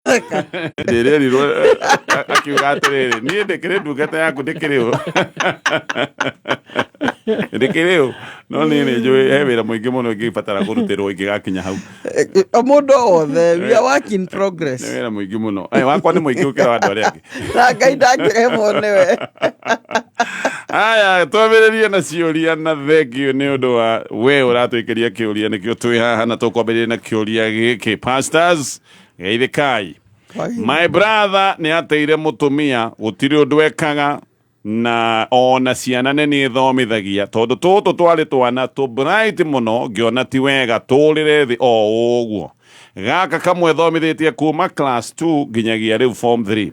Ndĩreri akiuga atĩrĩrĩ niĩ ndĩkĩrĩ ndungata yaku ndĩkĩrĩ no nĩ njũĩ he wĩra mũingĩ mũno ingĩbatara kũrutĩrwo ingĩgakinya hau mũndũ wothe we are work in progress nĩ wĩra mũingĩ mũno wakwa nĩ mũingĩ gũkĩra andũ arĩa angĩ na Ngai ndangĩremwo nĩwe. Aya twambĩrĩrie na ciũria na thengio nĩ ũndũ wa we ũratwĩkĩria kĩũria nĩkĩo twĩ haha na tũkwambĩrĩria na kĩũria gĩkĩ. Pastors geithĩkai. My brother nĩ ateire mũtumia gũtirĩ ũndũ ekaga na ona ciana nĩ thomithagia tondũ tũtũ twarĩ twana bright mũno ngĩona ti wega tũrĩre thĩ o ũguo. Gaka kamwe thomithĩtie kuma class 2 nginyagia rĩu form 3.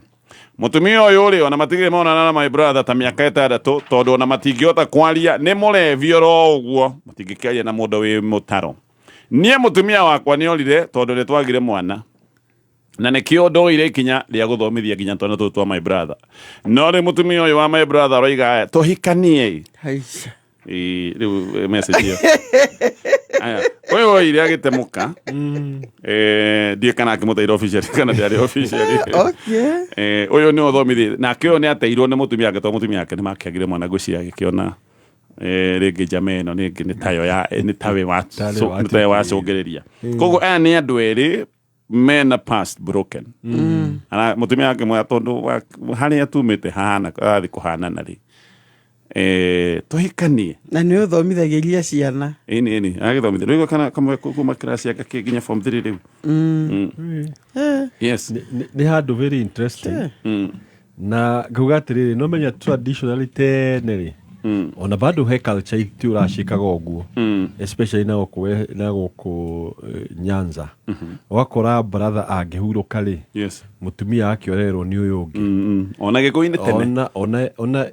Mũtumia ũyũ rĩ ona matigire monana na my brother ta mĩaka 6 tondũ ona matingĩhota kwaria nĩ mũrevio ro ũguo matingĩkĩaria na mũndũ wĩ mũtaro. Niĩ mũtumia wakwa nĩ orire tondũ nĩ twagire mwana na nĩkĩo ndoire ikinya rĩa gũthomithia nginya twana tũtũ twa my brother. No rĩ mũtumia ũyũ wa my brother roiga tũhikanie rĩu message ĩyo ũyũ oire agĩtemuka ndiĩ kana akĩmũteire officially kana ndĩarĩ officially. Ũyũ nĩ ũthomithie nake ũyũ nĩ ateirwo nĩ mũtumia wake tondũ mũtumia wake nĩ makĩagire mwana ngwĩciria agĩkĩona rĩngĩ njama ĩno rĩngĩ nĩ tayo nĩ tawe wacũngĩrĩria. Koguo aya nĩ andũ erĩ men past broken. Ana mũtumia wake mwa tondũ harĩa tumĩte hana athi kũhanana rĩ tũhikanie na nĩ ũthomithagĩria ciana ĩni agĩthomithia rĩu kana kamwe kuma class yake kĩnginya form 3 rĩu. Yes nĩ handũ very interesting na ngauga atĩrĩrĩ no menya traditionally tene rĩ ona bado he culture ti ũracikaga ũguo especially na gũkũ Nyanza wakora brother angĩhurũka rĩ mũtumia akĩorerwo nĩ ũyũ ũngĩ ona gĩkũinĩ tene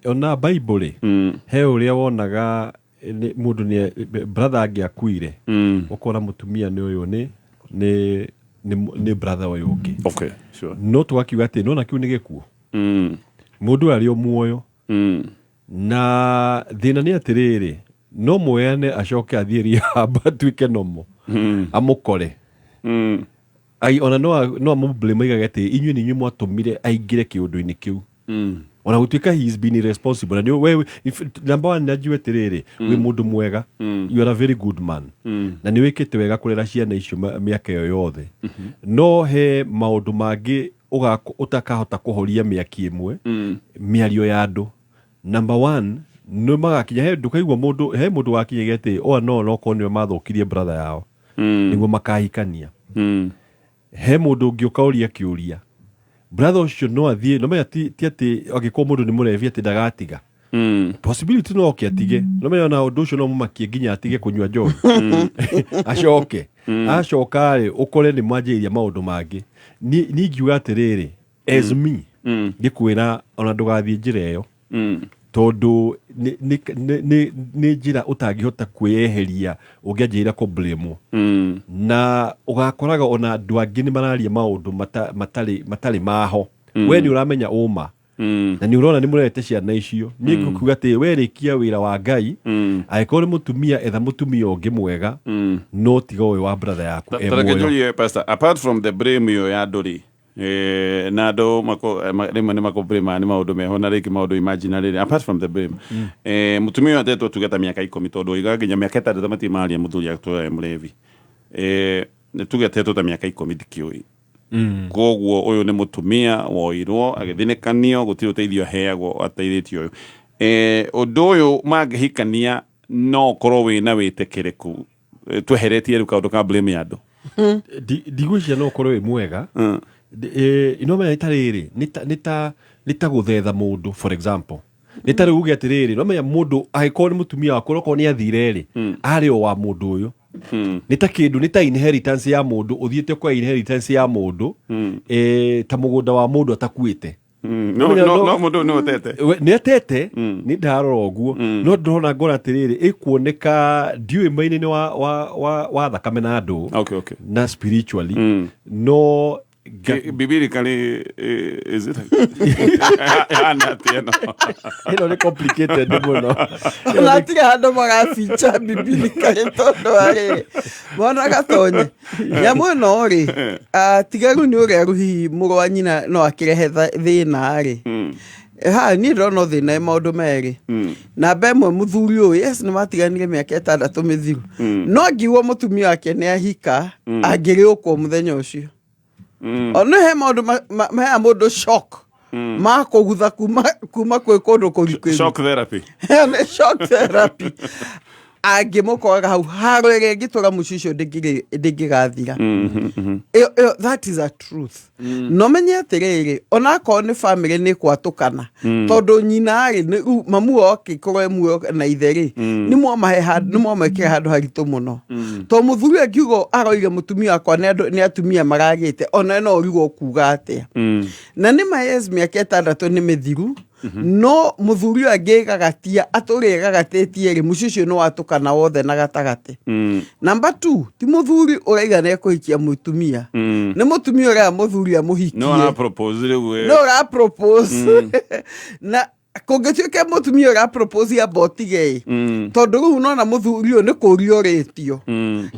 ona Bible he ũrĩa wonaga mũndũ nĩ brother angĩakuire ũkora mũtumia nĩ ũyũ nĩ brother ũyũ ũngĩ. Okay sure no twakiuga atĩ nona kiu nĩ gĩkuo mũndũ arĩ o muoyo na thina nĩ atĩrĩrĩ no muoyane acoke athiĩ rehab atuĩke nomo amũkore ona no amũblame aigage atĩ inyuĩ nĩ inyuĩ mwatũmire aingĩre kĩũndũ-inĩ kĩu ona gũtuĩka he is been irresponsible na we number one najua atĩrĩrĩ wĩ mũndũ mwega you are a very good man na nĩ wĩkĩte wega kũrera ciana icio mĩaka ĩyo yothe no he maũndũ mangĩ ũtakahota kũhoria mĩaki ĩmwe mĩario ya andũ. Number one no magakinya he ndũkaigua mũndũ wakinyaga atĩ no konyo mathũkirie brother yao nĩguo makahikania. He mũndũ ũngĩ ũkaũria kĩũria brother ũcio no athiĩ no menya ti atĩ angĩkorwo mũndũ nĩ mũrevi atĩ ndagatiga possibility no kĩatige no menya na ũndũ ũcio no mũmakie nginya atige kũnyua njohi acoka rĩ ũkore nĩ mwanjĩrĩria maũndũ mangĩ. Niĩ ngiuga atĩrĩrĩ as me ngĩkwĩra ona ndũgathiĩ njĩra ĩyo tondũ nĩ njĩra ũtangĩhota kwĩyeheria ũngĩanjĩrĩra kũblamwo na ũgakoraga ona andũ angĩ nĩ mararia maũndũ matarĩ maho we nĩ ũramenya ũma na nĩ ũrona nĩ mũrete ciana icio. Niĩ ngũkiuga atĩ werĩkia wĩra wa Ngai angĩkorwo nĩ mũtumia etha mũtumia ũngĩ mwega no tiga ũyũ wa brother yaku muoyo. Pastor apart from the blame yo ya ndũrĩ na andũ rĩmwe nĩ makũblame nĩ maũndũ meho na rĩngĩ maũndũ imaginary apart from the blame mũtumia ũyũ atetwo tuge ta mĩaka 10 tondũ oigaga nginya mĩaka 6 matirĩ maria mũthuri atũra mũrevi nĩ tuge atetwo ta mĩaka 10 ndikĩũĩ. Koguo ũyũ nĩ mũtumia woirwo agĩthinĩkanio gũtirĩ ũteithio aheagwo ateithĩtio ũyũ ũndũ ũyũ mangĩhikania no ũkorwo wĩna wĩtĩkĩrĩku tweheretie rĩu kaũndũ ka blame ya andũ ndigwĩciria no ũkorwo wĩ mwega inomenya itarĩrĩ nĩ ta gũthetha mũndũ for example nĩ ta rĩu uge atĩrĩrĩ nomenya mũndũ angĩkorwo nĩ mũtumia wakwa okorwo nĩ athire rĩ arĩ o wa mũndũ ũyũ nĩ ta kĩndũ nĩ ta inheritance ya mũndũ ũthiĩte kwa inheritance ya mũndũ ta mũgũnda wa mũndũ atakuĩte no mũndũ nĩ ũtete nĩ atete nĩ ndarora ũguo no ndĩrona ngona atĩrĩrĩ ĩkuoneka ndiũĩ maina-inĩ wa thakame na andũ na spiritually no biblically is it ino ni complicated muno Natiga handu magaficha biblically tondu ari bona gatonye nyamu no ri tigaru ni ureru hi murwa nyina no akirehe thina ri ha ni rono thina maundu meri na bemwe muthuri uyu yes ni matiganire miaka 6 mithiru no ngiwo mutumia wake ni ahika agiriukwo muthenya ucio ono he maundu ma mundu shock ma kugutha kuma kwe kundu kuriku shock therapy shock therapy agimukora hau harwege gitura mucisho ndigigathira that is a truth no menye atiriri ona ko ni family ni kwatukana tondu nyina ari mamu oke korwe mu na itheri ni mo mahe handu ni mo meke handu haritu muno to muthuri akiugo aroire mutumia akwa ni atumia maragite ona no rigo kuga atia na ni maes miaka 6 ni mithiru no muthuri agigagatia aturigagatetie ri mucicio no watukana wothe na gatagate number 2 ti muthuri uraiga ne kuhikia mutumia ni mutumia ura muthuri amuhikie no ara propose we no ara propose na kongetiuke mutumia ura propose ya botige tondu ru no na muthuri o ni kurio retio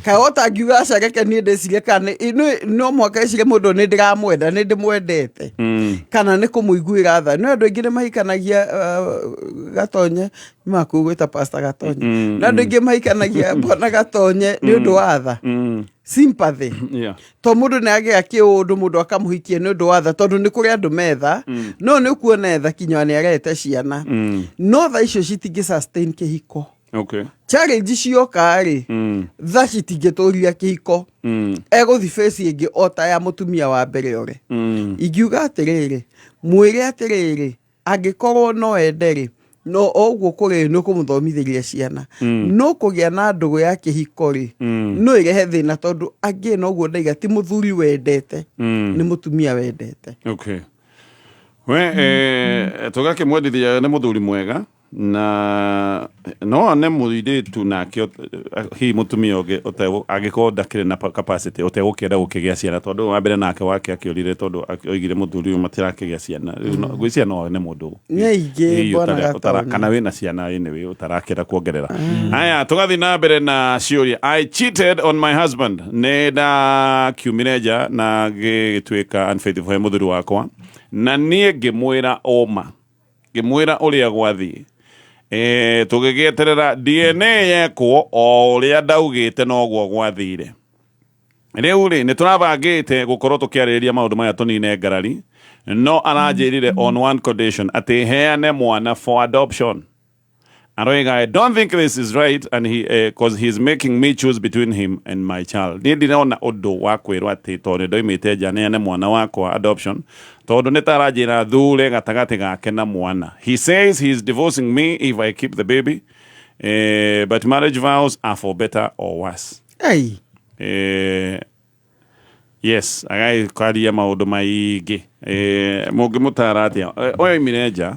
kaota ngiuga cageke ni ndecirie kana no mwaka icire mundu ni ndiramwenda ni ndimwendete kana ni kumuiguira tha no andu ingi ni mahikanagia gatonye makugwita pastor gatonye na andu ingi mahikanagia bona gatonye ni undu wa tha sympathy to mundu ni age akiundu mundu akamuhikie ni undu wa tha tondu ni kuri andu metha no ni kuona tha kinywa ni arete ciana no tha icio citingi sustain kihiko challenge cioka ri tha citingituria kihiko eguthi face ingi ota ya mutumia wa mbere ore ingiuga atiriri mwire atiriri angikorwo no enderi no ogwo kuri no kumuthomithiria ciana no kugia na ndugu ya kihiko ri no irehe thina tondu angi no gwo ndaiga ti muthuri wendete ni mutumia wendete we tugake mwendithia ni muthuri mwega na no ne muiritu nake hi mutumia oge agiko ndakire na capacity otegukira gukigia ciana tondu wa mbere nake wake akiorire tondu oigire muthuri matirakigia ciana gwiciana no ne mundu nyeige bona utara kana wina ciana ine we utarakira kuongerera haya tugathi na mbere na ciuria I cheated on my husband ne da kiumireja na gitwika unfaithful muthuri wakwa na nie ngimwira oma ngimwira uria gwathi tugigieterera DNA yekwo o uria ndaugite no gwo gwathire riu ri ni turabangite gukorwo tukiarĩrĩria maundu maya tunine ngarari no aranjirire on one condition ati heane mwana for adoption aroiga I don't think this is right and he because he's making me choose between him and my child ni ndiraona undu wa kwirwo ati tondu ndoimite nja neane mwana wakwa adoption tondu nitaranjira thure gatagati gake na mwana he says he's divorcing me if I keep the baby but marriage vows are for better or worse yes agai kwaria maundu maingi mungimutara atia oimire nja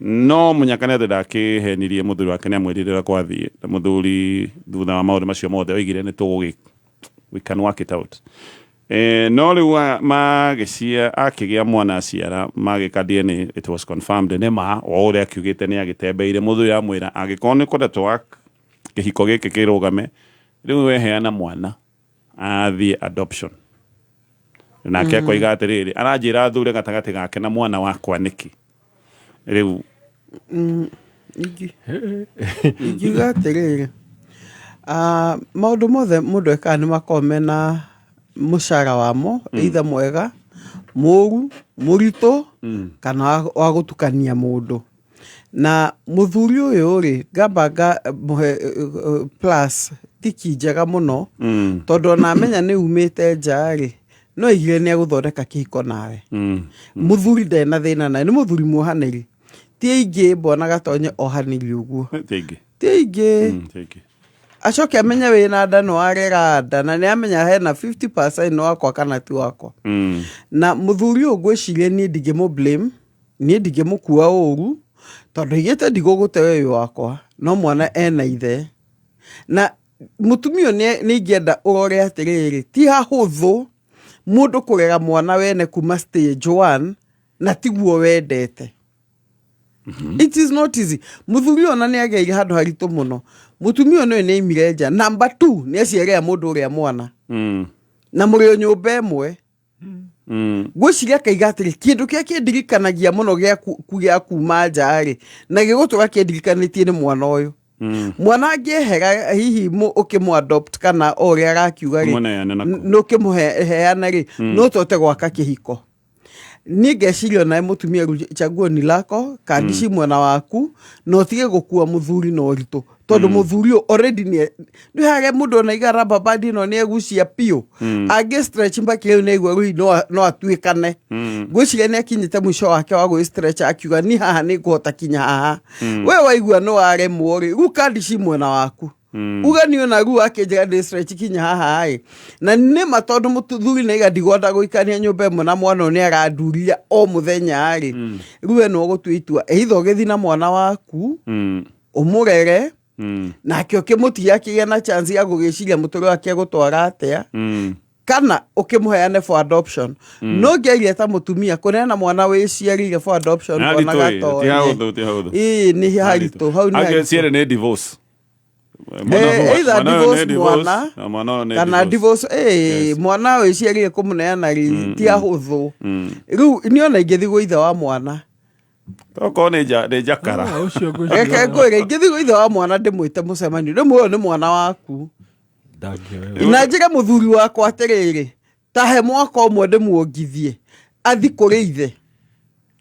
no munyakane ndakihenirie muthuri wake ni amwirire kwathie muthuri thutha wa maundu macio mothe oigire ni tugugi we can work it out no riu magicia akigia mwana aciara magika DNA it was confirmed ni ma o uria akiugite ni agitembeire muthuri amwira agikorwo ni kudetwa kihiko giki kirugame riu we heana mwana athie adoption nake koiga atiriri aranjira thure gatagati gake na mwana wakwa niki riu ingiuga atiriri maundu mothe mundu eka ni makome na mucara wamo either mwega muru murito kana wa gutukania mundu na muthuri uyu ri ngamba plus tiki njega muno tondu na menya ni umite nja ri no igire ni aguthondeka kihiko nawe muthuri ndena thina na ni muthuri muhaniri tiingi bona gatonye ohaniri uguo tiingi acoke amenya wina nda no arera nda na ni amenya hena 50% no wakwa kana ti wakwa na muthuri ugwicirie ni ndigimo blame ni ndigimo kuwa uru tondu igete ndigugute wewe wakwa no mwana ena ithe na mutumio ni ngienda urore atiriri ti hahuthu mundu kurera mwana wene kuma stage 1 na tiguo wendete. It is not easy. Muthuri ona ni ageire handu haritu muno. Mutumia no ni imireja. Number 2 ni aciarea mundu uria mwana. Na muri nyumba imwe. Gwiciria kaiga atiri kindu kia kindirikanagia muno gia kuma njari na gigutuga kindirikanitie ni mwana uyu. Mwana angihera hihi ukimu adopt kana uria arakiuga ri no kimuheana ri no tote gwaka kihiko. Ni ngeciria na mutumia chaguo ni lako kandici mwana waku no tige gukua muthuri no rito tondu muthuri already ni hage mundu na igara babadi no ni egucia pio age stretch mbaki ne igwa ri no atwikane gwiciria ni akinyite mwisho wake wa go stretch akiuga ni haha ni kuhota kinya haha we waigua no are mwori ru kandici mwana waku uga ni ona ru akenjira de stretch kinya haha ai na ni matondu muthuri na iga digonda guikania nyumba imwe na mwana ni araduria o muthenya ari ruwe no gutwitua eitho gethi na mwana waku umurere na kio kimutia kigena chance ya gugiciria mutoro wake gutwara atia kana ukimuheane for adoption no geria ta mutumia kunena mwana wiciarire for adoption ona gato ni harito hau ni ageciare ni divorce either divorce mwana kana divorce mwana wiciarire kumuneana ri ti ahuthu riu ni ona ingithi guitha wa mwana toko ne jakara ucio eke ngwire ingithi guitha wa mwana ndimwite mucemani rimwe ni mwana waku na njira muthuri wakwa atiriri tahe mwaka umwe ndimuongithie athi kuri ithe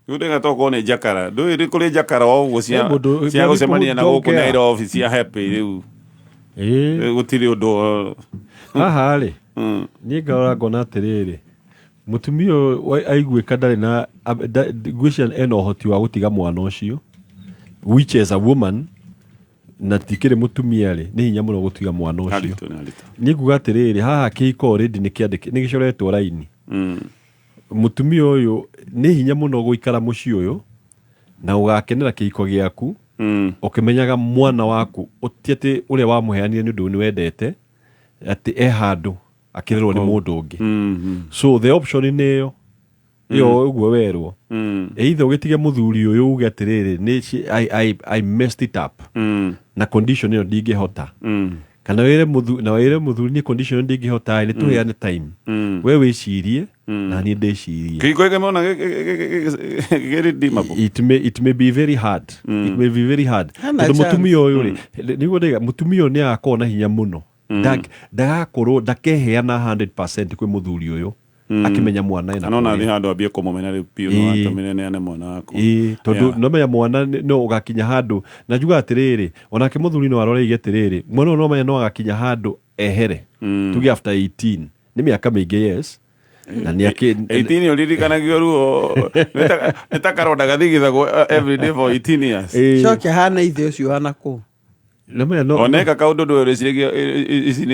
Udenga toko ne jakara do iri kuri jakara o gucia cia gucemania na guku na ira office ya happy riu gutiri undu haha ri ni ngora ngona atiriri mutumia aiguika ndari na gwician eno hoti wa gutiga mwana ucio which is a woman na tikire mutumia ri ni hinya muno gutiga mwana ucio ni nguga atiriri haha kiko already ni gicoretwo raini mutumia uyu ni hinya muno guikara muci uyu na ugakenera kiiko giaku ukimenyaga mwana waku utiete uria wa muheanire ni undu ni wendete ati handu akirerwo ni mundu ungi so the option neyo yo uguo werwo either ugitige muthuri uyu uge atiriri ni I messed it up na condition yo ndingihota kana wire muthuri ni condition ndingihota ni tuheane time we wicirie na ni ndecirie kiko gemona geri dimabo it may be very hard it may be very hard tondu mutumia uyu ri niguo ndiga mutumia ni akona hinya muno ndagakorwo ndakeheana 100% kwi muthuri uyu akimenya mwana ina nona ni handu abie kumumenya ri pio no atamene ne mwana wako tondu no menya mwana no ugakinya handu na juga atiriri ona ke muthuri no arore igetiriri mwana no menya no agakinya handu ehere tugi after 18 ni miaka mingi yes na ni ake 18 ulikanagio ruo nitakaronda gathigithagwo every day for 18 years shoke hana ithe ucio hana ku no menya no oneka kaundu ndo recirigia ici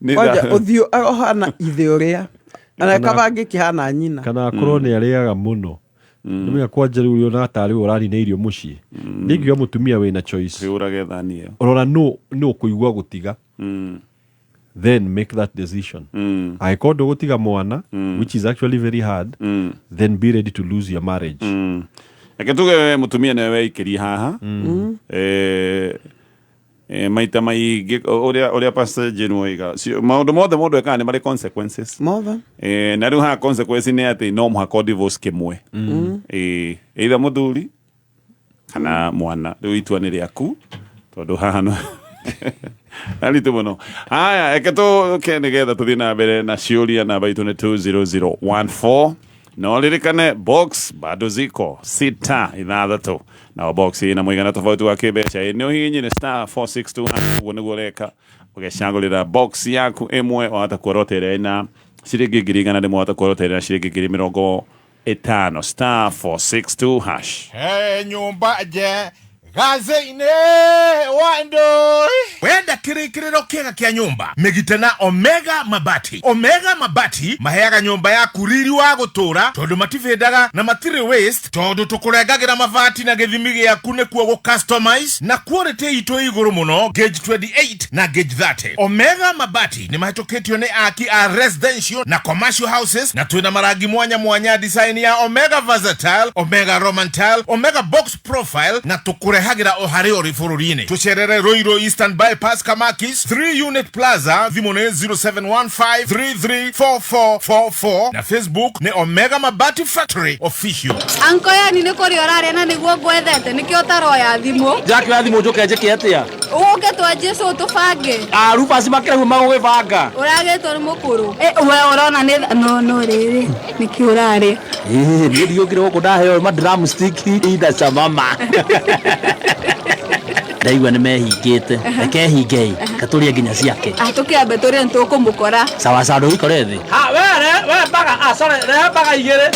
ni waja uthio hana ithe uria ana kabangi kihana nyina kana akorwo ni ariaga muno nimenya kwanja riu uri na atari urani na irio mucii ningiwa mutumia wina choice urage thani iyo urora no kuigwa gutiga then make that decision I called gutiga mwana which is actually very hard then be ready to lose your marriage aketuge mutumia newe ikiri haha maita maingi uria pastor Jenuiga maundu mothe mundu eka ni mari consequences mothe na riu ha consequences ni ati no muhaka divorce kimwe either muthuri kana mwana riu itua ni riaku tondu haha no alitu muno haya eketo nigetha tuthie na mbere na ciuria namba itu ni 20014 no lirikane box bado ziko 6 na box ina mwigana tofauti wa kibecha eneo hinyi ni star 462 uone goreka ugecangulira box yaku emwe wata kurotere na ciringi ngirigana ndimo wata kurotere na ciringi 50 star 462 hash nyumba je gaze-inĩ wandũ wenda kĩrĩkĩrĩro kĩega kĩa nyũmba mĩgite na Omega Mabati. Omega Mabati maheaga nyũmba yaku riri wa gũtũra tondũ matifĩndaga na matirĩ waste tondũ tũkũrengagĩra mabati na gĩthimi gĩaku nĩkuo gũ-customize na quality itũ igũrũ mũno gauge 28 na gauge 30. Omega Mabati nĩ mahĩtũkĩtio nĩ aki a residential na commercial houses na twĩna marangi mwanya mwanya design ya Omega Versatile, Omega Roman Tile, Omega Box Profile na tũkũrehagĩra o harĩ ũrĩ bũrũri-inĩ. Tũcerere Ruiru Eastern Bypass Kamakis 3 Unit Plaza thimũ nĩ 0715334444 na Facebook nĩ Omega Mabati Factory Official. Anko yani nĩ kũrĩ ũrarĩa na nĩguo ngwethete nĩkĩo ũtaroya thimũ. Jackie ya thimũ njoke njĩke atĩa? Ũke twanjie cũ tũbange. Rufus makĩrehwo magũgĩbanga. Ũragĩtwo nĩ mũkũrũ. We ũrona nĩ no rĩrĩ nĩkĩ ũrarĩa. Niĩ ndiũkire gũkũ ndaheo ma drumstick ida chamama. Ndaigua nĩ mehingĩte. Rekehingei katũrie nginya ciake. Tũkĩambe tũrĩa nĩtũkũmũkora. Sawa sawa ndũikore thĩ. We baga sorry rehe baga igĩrĩ.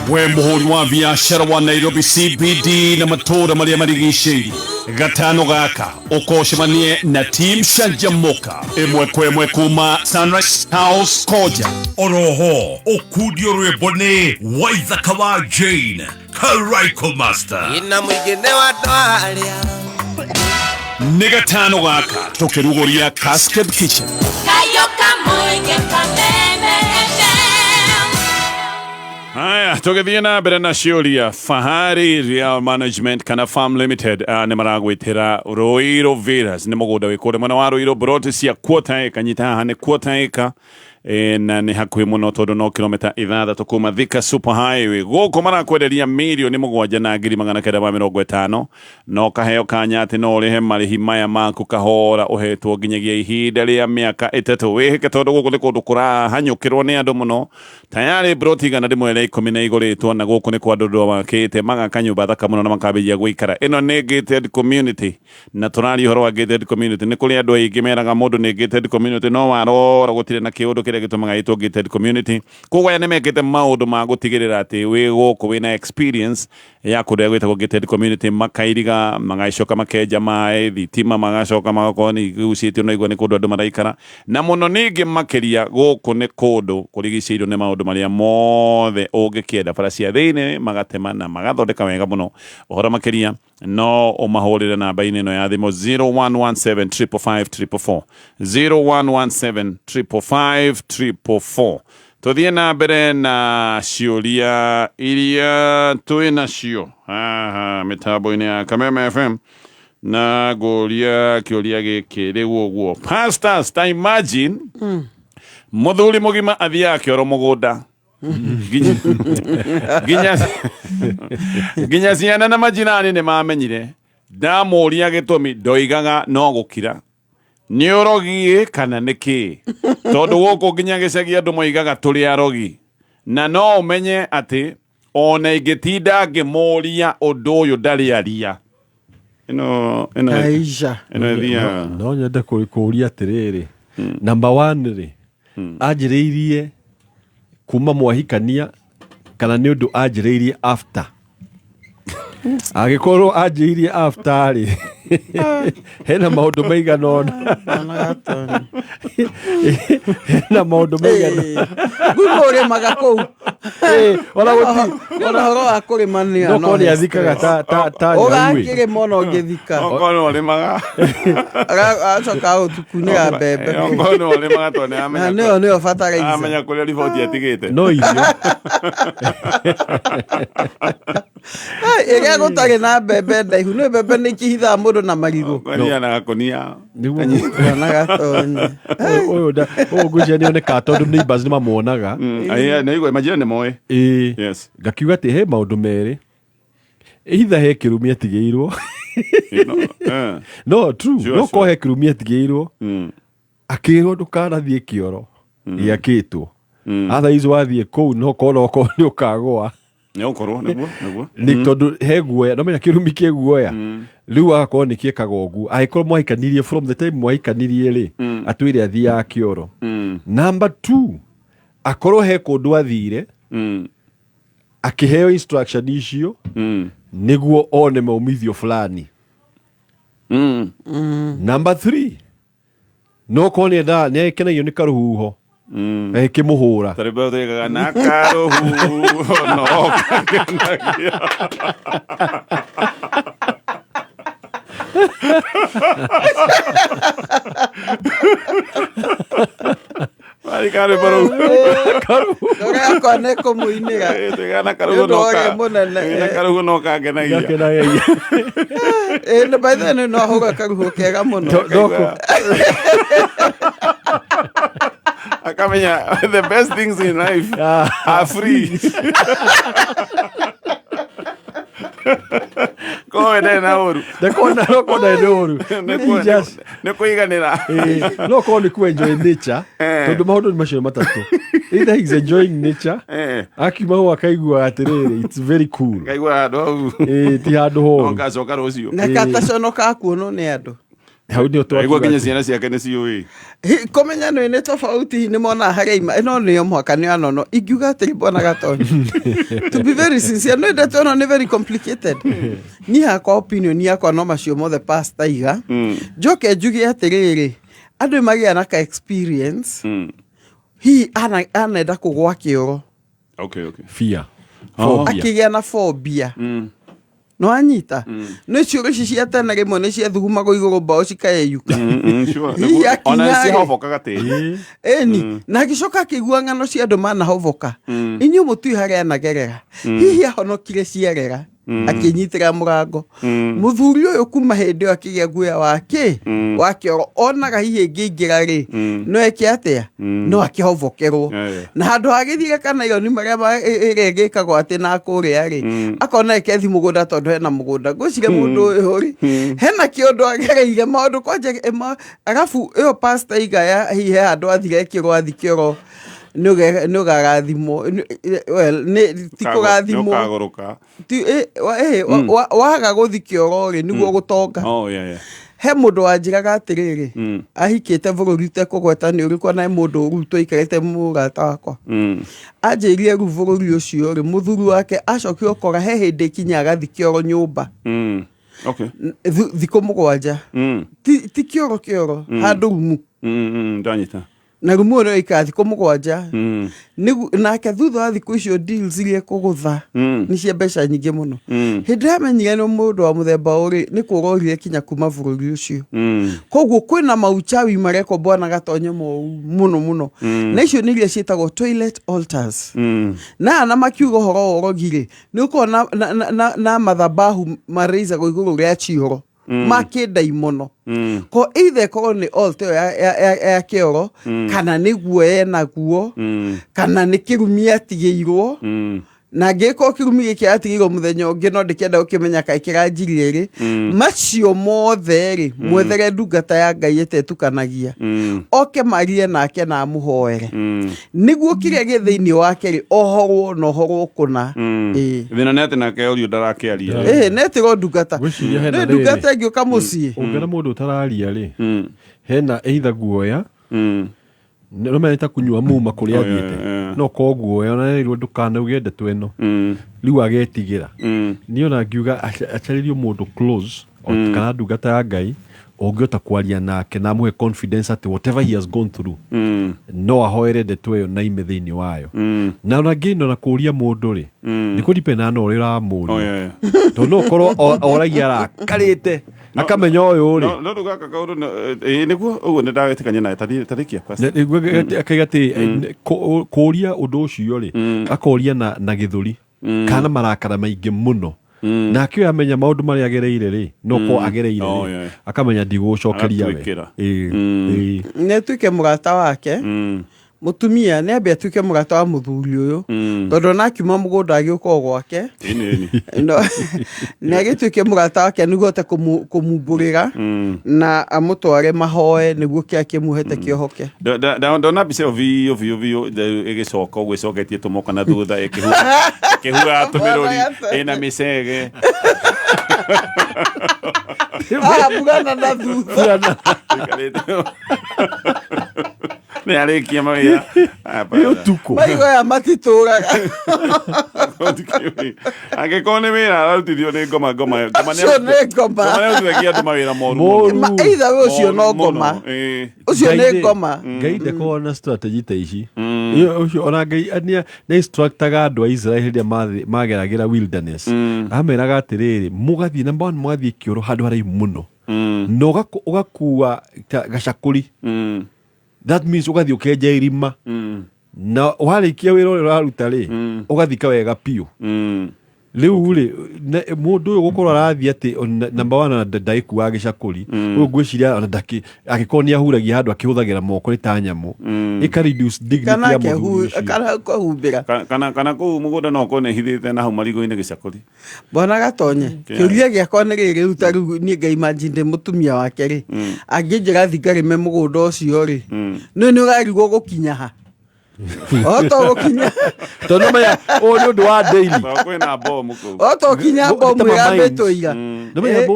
We mũhũri wa biacara wa Nairobi CBD na matũra marĩa marigicĩirie gatano gaka ũkocemanie na team Shanjamoka ĩmwe kwa ĩmwe kuma Sunrise House Koja. Oroho okudio rwĩmbo nĩ Waithaka wa Jane Karaiko Master ina mũingĩ wa twarĩa nĩ gatano gaka tũkĩrugũria Cascade Kitchen. Haya, tũgĩthiĩ na mbere na ciũria. Fahari Real Management kana Farm Limited nĩ maragwĩtĩra Ruiru Villas nĩ mũgũnda wĩ kũrĩa mwena wa Ruiru, broti cia quarter acre, nyita haha nĩ quarter acre na nĩ hakuhĩ mũno tondũ no kilomita 6 kuma Thika Super Highway. Gũkũ marakwenderia mirioni 7,950 no kaheo kanya atĩ no ũrĩhe marĩhi maya maku kahora ũhetwo nginyagia ihinda rĩa mĩaka 3. Wĩhĩke tondũ gũkũ nĩ kũndũ kũrahanyũkĩrwo nĩ andũ mũno. Tayari broti igana rĩmwe rĩa 10 nĩ igũrĩtwo na gũkũ nĩ kwa andũ makĩte magaka nyũmba thaka mũno na makambĩrĩria gũikara. Ĩno nĩ gated community na tũraria ũhoro wa gated community. Nĩ kũrĩ andũ aingĩ meraga mũndũ nĩ gated community no warora gũtirĩ na kĩũndũ kĩrĩa gĩtũmaga gĩtwo gated community. Koguo aya nĩ mekĩte maũndũ ma gũtigĩrĩra atĩ wĩ gũkũ wĩna experience ya kũrĩa gwĩtagwo gated community, makairiga magacoka makenja maĩ, thitima magacoka magakorwo nĩ igucĩtio na igua nĩ kũndũ andũ maraikara, na mũno ningĩ makĩria gũkũ nĩ kũndũ kũrigicĩirio nĩ maũndũ marĩa mothe ũngĩkĩenda. Bara cia thĩinĩ magatema na magathondeka wega mũno. Ũhoro makĩria no ũmahũrĩre namba-inĩ ĩno ya thimũ 0117 555 444. Tũthiĩ na mbere na ciũria iria twĩ nacio haha mĩtambo-inĩ ya Kameme FM na ngũria kĩũria gĩkĩ rĩu ũguo. Pastors, ta imagine mũthuri mũgima athiaga kĩoro mũgũnda nginya ciana na majirani nĩ mamenyire. Ndamũria gĩtũmi ndoigaga no gũkira. Nĩ ũrogi kana nĩkĩ? Tondũ gũkũ nginya gĩcagi andũ moigaga tũrĩ arogi, na no ũmenye atĩ ona ingĩtinda ngĩmũria ũndũ ũyũ ndarĩ aria. Aisha no nyende kũria atĩrĩrĩ. Number 1 rĩ anjĩrĩirie kuma mwahikania kana nĩ ũndũ anjĩrĩirie after? Agĩkorwo anjĩrĩirie after rĩ hena maũndũ maigana ũna. Hena maũndũ maigana gugu ũrĩmaga kũu. Ona ũhoro wa kũrĩma nĩ no koni athikaga ta ũgakĩrĩma ona ũngĩthika okono ũrĩmaga acoka ũtukunĩra mbembe okono ũrĩmaga tondũ amenya nĩyo bataraitha amenya kũrĩa riboti atigĩte no irio ĩrĩa gũtarĩ na mbembe ndaihu nĩ mbembe nĩ ikĩhithaga mũndũ na marigũ na gakonia na gatonye ũyũ ngwĩciria nĩonekaga tondũ neighbors nĩmamuonaga naigua majirani moĩ ngakiuga atĩ he maũndũ merĩ, either he kĩrumi atigĩirwo no true no ko he kĩrumi atigĩirwo akĩrwo ndũkanathiĩ kĩoro gĩakĩtwo otherwise wathiĩ kũu no korwo nĩ ũkagũa nĩ tondũ he guoya no menya kĩrumi kĩ guoya rĩu agakorwo nĩ kĩekaga ũguo angĩkorwo mwahikanirie from the time mwahikanirie rĩ atwĩre athiaga kĩoro. Number 2 akorwo he kũndũ athire akiheo instruction icio niguo one maumithio fulani. Number 3, no kone da ne kenayo ni karuhuho kimuhura Tarebe utega na karuhuho no kakenagia. Mari kare baru. Ora kone kumuinira. Tegana karuhuho no ka. Na karuhuho no kakenagia. Na by the way no hoga karuhuho kega muno. Akamenya, the best things in life are free. Go ahead na oru. Ndakona oru. Neko iganira. No kone ku enjoy nature. Tondu maundu ni macio matatu. Either he's enjoying nature. Akima ho akaigua atiriri, it's very cool. Kaigua ando. Ti handu ho. Onga coka rucio. Na katacono ka kuono ni andu. Hau ndio twa. Kaigua kinya ciana ciake ni ciui. Komenya no ine tofauti ni mona haria ima no ni mwaka ni anono igiuga atiri bona gatonyo. To be very sincere no that one is very complicated. Ni hakwa opinion ni hakwa no macio mothe past iga. Joke jugi atiriri andu magia na ka experience. Hi anenda kugwa kioro. Okay. Fear. Akigia na phobia. No anyita. No cioro cia tena rimwe ni cia thugumago iguru bao cikayeyuka. Sure. Ona si hovoka gati. Eni na gicoka kigua ngano cia andu mana hovoka. Inyu mutui haria nagerera. Hihi ahonokire ciarera. Akinyitira murango. Muthuri uyu kuma hindi akigia guya wake. Wakioro onaga hihi ngingira ri. No eke atia. No akihovokerwo. Na handu hagithire kana iyo ni maria egekagwo ati na kuria ri. Akona eke thi mugunda tondu hena mugunda. Ngwicire mundu uyu ri. Hena kiondu agereire maundu kwanje arafu iyo pastor igaya hihi handu athire kirwo athikiro. Nugarathimo well ne tikurathimo nukagoroka ti waga guthikioro ri niguo gutonga he mundu wanjiraga atiriri ahikite bururi te kugweta ni urikwa na mundu uruto ikarete murata wakwa anjirie ru bururi ucio ri muthuru wake acokio okora he hindi kinya agathikioro nyumba okay thiko mugwanja ti kioro handu rumu ndanyita na rumu no ikathi kumugwanja nake thutha wa thiku icio deals irie kugutha ni cia mbeca nyingi muno hindi amenyire no mundu wa muthemba uri ni kurorire kinya kuma bururi ucio koguo kwina mauchawi mareko bwana gatonye muno na icio ni iria cietagwo toilet altars na makiugo horo gire ni uko na mathabahu mareiza go iguru ria chioro makidai muno ko either ko ni altar ya kioro kana ni guo na guo kana ni kirumia tigeirwo na ngeko kirumi giki atigirwo muthenya ungi no ndikenda ukimenya kai kiranjirie ri macio mothe ri mwethere ndungata ya Ngai etetukanagia oke marie nake na muhoere niguo kiria githiini wake ri ohorwo no horwo kuna thina nete nake urio ndarakiaria nete go ndungata ne ndungata ngioka mucii ungena mundu utararia ri hena either guoya no meta kunyua muma kuria athiete no koguo ona rirwo ndukana ugende tweno riu agetigira niona ngiuga acharirio mundu close kana ndungata ya Ngai ongiota kwaria nake na muhe confidence ati whatever he has gone through no ahoere ndeto iyo na ime thiini wayo na ona ngino na kuria mundu ri niko dipenda no rira mundu to no korwo oragia rakarite akamenya uyu ri no ndugaka kaundu niguo uguo ndawetikanya naye tarikia pastor akagati kuria undu ucio ri akoria na githuri kana marakara maingi muno na akio amenya maundu mari agereire ri no ko agereire akamenya ndigucokeria we ne tuike mugata wake mutumia ne abia tuike mugata wa muthuri uyu tondu na kiuma mugunda agiuka gwake no ne agituike mugata wake niguo ta kumumburira na amutware mahoe niguo kiake muhete kiohoke ndona bice ovio igicoka ugicoketie tumoka na thutha ikihura tumiruri ina micege bugana na thutha nä arä mawira tuko maigo ya matitåraga angä korwo nä wä ra ararutithio nä ngoma Ũcio nĩ ngoma. nä andå mawä ra moru either å cio no ngoma å cio nä ngoma ngai ndakorwo na strategy ta ici ũcio ona ngai nä instructaga andå a Israeli hĩndĩ ĩrĩa mageragĩra wilderness ameraga atĩrĩrĩ mũgathiĩ number one mũgathiĩ kĩoro handũ haraihu mũno na ũgakua gacakũri that means ũgathiĩ ũkenja irima na warĩkia wĩra ũrĩa ũraruta rĩ ũgathika wega piũ rĩu rĩ mũndũ ũyũ gũkorwo arathiĩ atĩ number one ndagĩkuaga gĩcakũri ũyũ ngwĩciria ona angĩkorwo nĩ ahuragia handũ akĩhũthagĩra moko nĩ ta nyamũ ĩka-reduce dignity ya mũthuri ũcio kana kũhumbĩra kana kũu mũgũnda no korwo nĩ hithĩte na hau marigũ-inĩ gĩcakũri bona gatonye kĩũria gĩakwa nĩ gĩkĩ rĩu ta rĩu niĩ ngaimagine ndĩ mũtumia wake rĩ angĩnjĩra thiĩ ngarĩme mũgũnda ũcio rĩ nĩ ũrarigwo gũkinya ha oto gũkinya tondũ maya ũyũ nĩ ũndũ wa daily kwĩna bomu kũu oto kinya bomu ĩgambĩtwo ira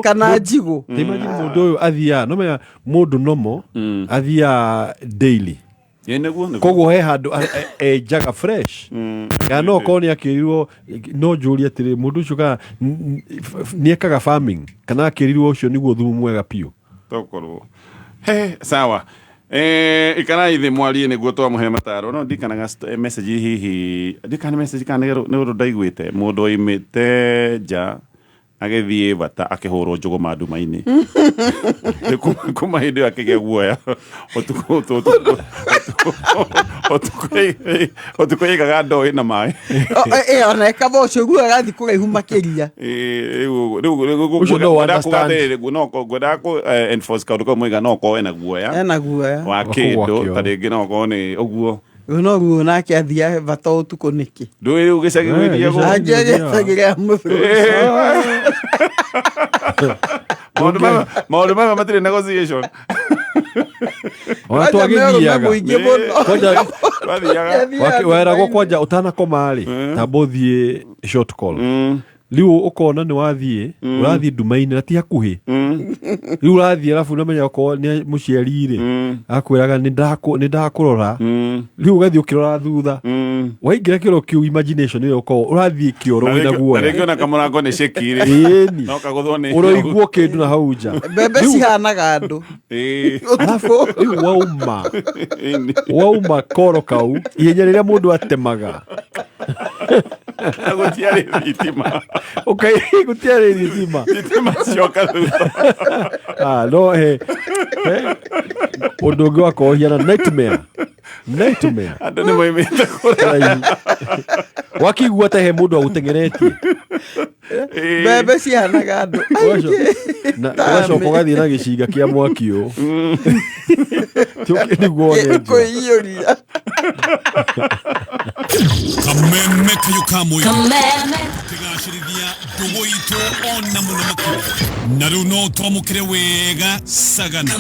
kana njigũ imagine mũndũ ũyũ athiaga no maya mũndũ nomo athiaga daily koguo he handũ enjaga fresh ya no korwo nĩ akĩrirwo no njũrie atĩrĩ mũndũ ũcio kana nĩ ekaga farming kana akĩrirwo ũcio nĩguo thumu mwega piũ tokorwo sawa ikarai thĩ mwarie nĩguo twamũhe mataro no ndikanaga message hihi ndikana message kana nĩ ũndũ ndaiguĩte mũndũ oimĩte nja agĩthiĩ bata akĩhũrwo njũgũ manduma-inĩ kuma hĩndĩ ĩyo akĩgĩa guoya ũtukũ aigaga ndoo ĩna maĩ ona ekaba ũcio guo agathiĩ kũraihu makĩria ngwendaga kũ enforce kaũndũ kau mũiga no korwo ena guoya wa kĩndũ ta rĩngĩ no korwo nĩ ũguo no ruo nake athia bata ũtukũ nĩkĩ ndũĩ rĩu gĩcagĩrĩria angĩgĩcagĩrĩa maũndũ maya matirĩ negotiation ona twagĩthiaga weragwo kwanja ũtanakoma rĩ tamba ũthiĩ short call rĩu ũkona nĩ wathiĩ ũrathiĩ nduma-inĩ na ti hakuhĩ rĩu ũrathiĩ arabu namenya okorwo nĩ mũciari rĩ akwĩraga nĩ ndakũrora rĩu ũgathiĩ ũkĩrora thutha waingĩra kĩoro kĩu imagination ĩyo ũkorwo ũrathiĩ kĩoro wĩna guoya rĩngĩ ona kamũrango nĩ ceki no kagũthwo nĩ ũroiguo kĩndũ na hau nja mbembe cihanaga andũ arabu rĩu wauma koro kau ihenya rĩrĩa mũndũ atemaga gũtiarĩ thitima gũtiarĩ thitima cioka thutha no ũndũ ũngĩ wakorwo hiana nightmare andũ nĩ moimĩte kũraihu wakĩigua ta he mũndũ agũteng'eretie mbembe cihanaga andũ ũgacoka ũgathiĩ na gĩcinga kĩa mwaki ũũ nĩguo kwĩiyũria kameme kayo kamwe tigacirithia ndũgũ itũ ona mũno makĩria na rĩu no twamũkĩre wega sagana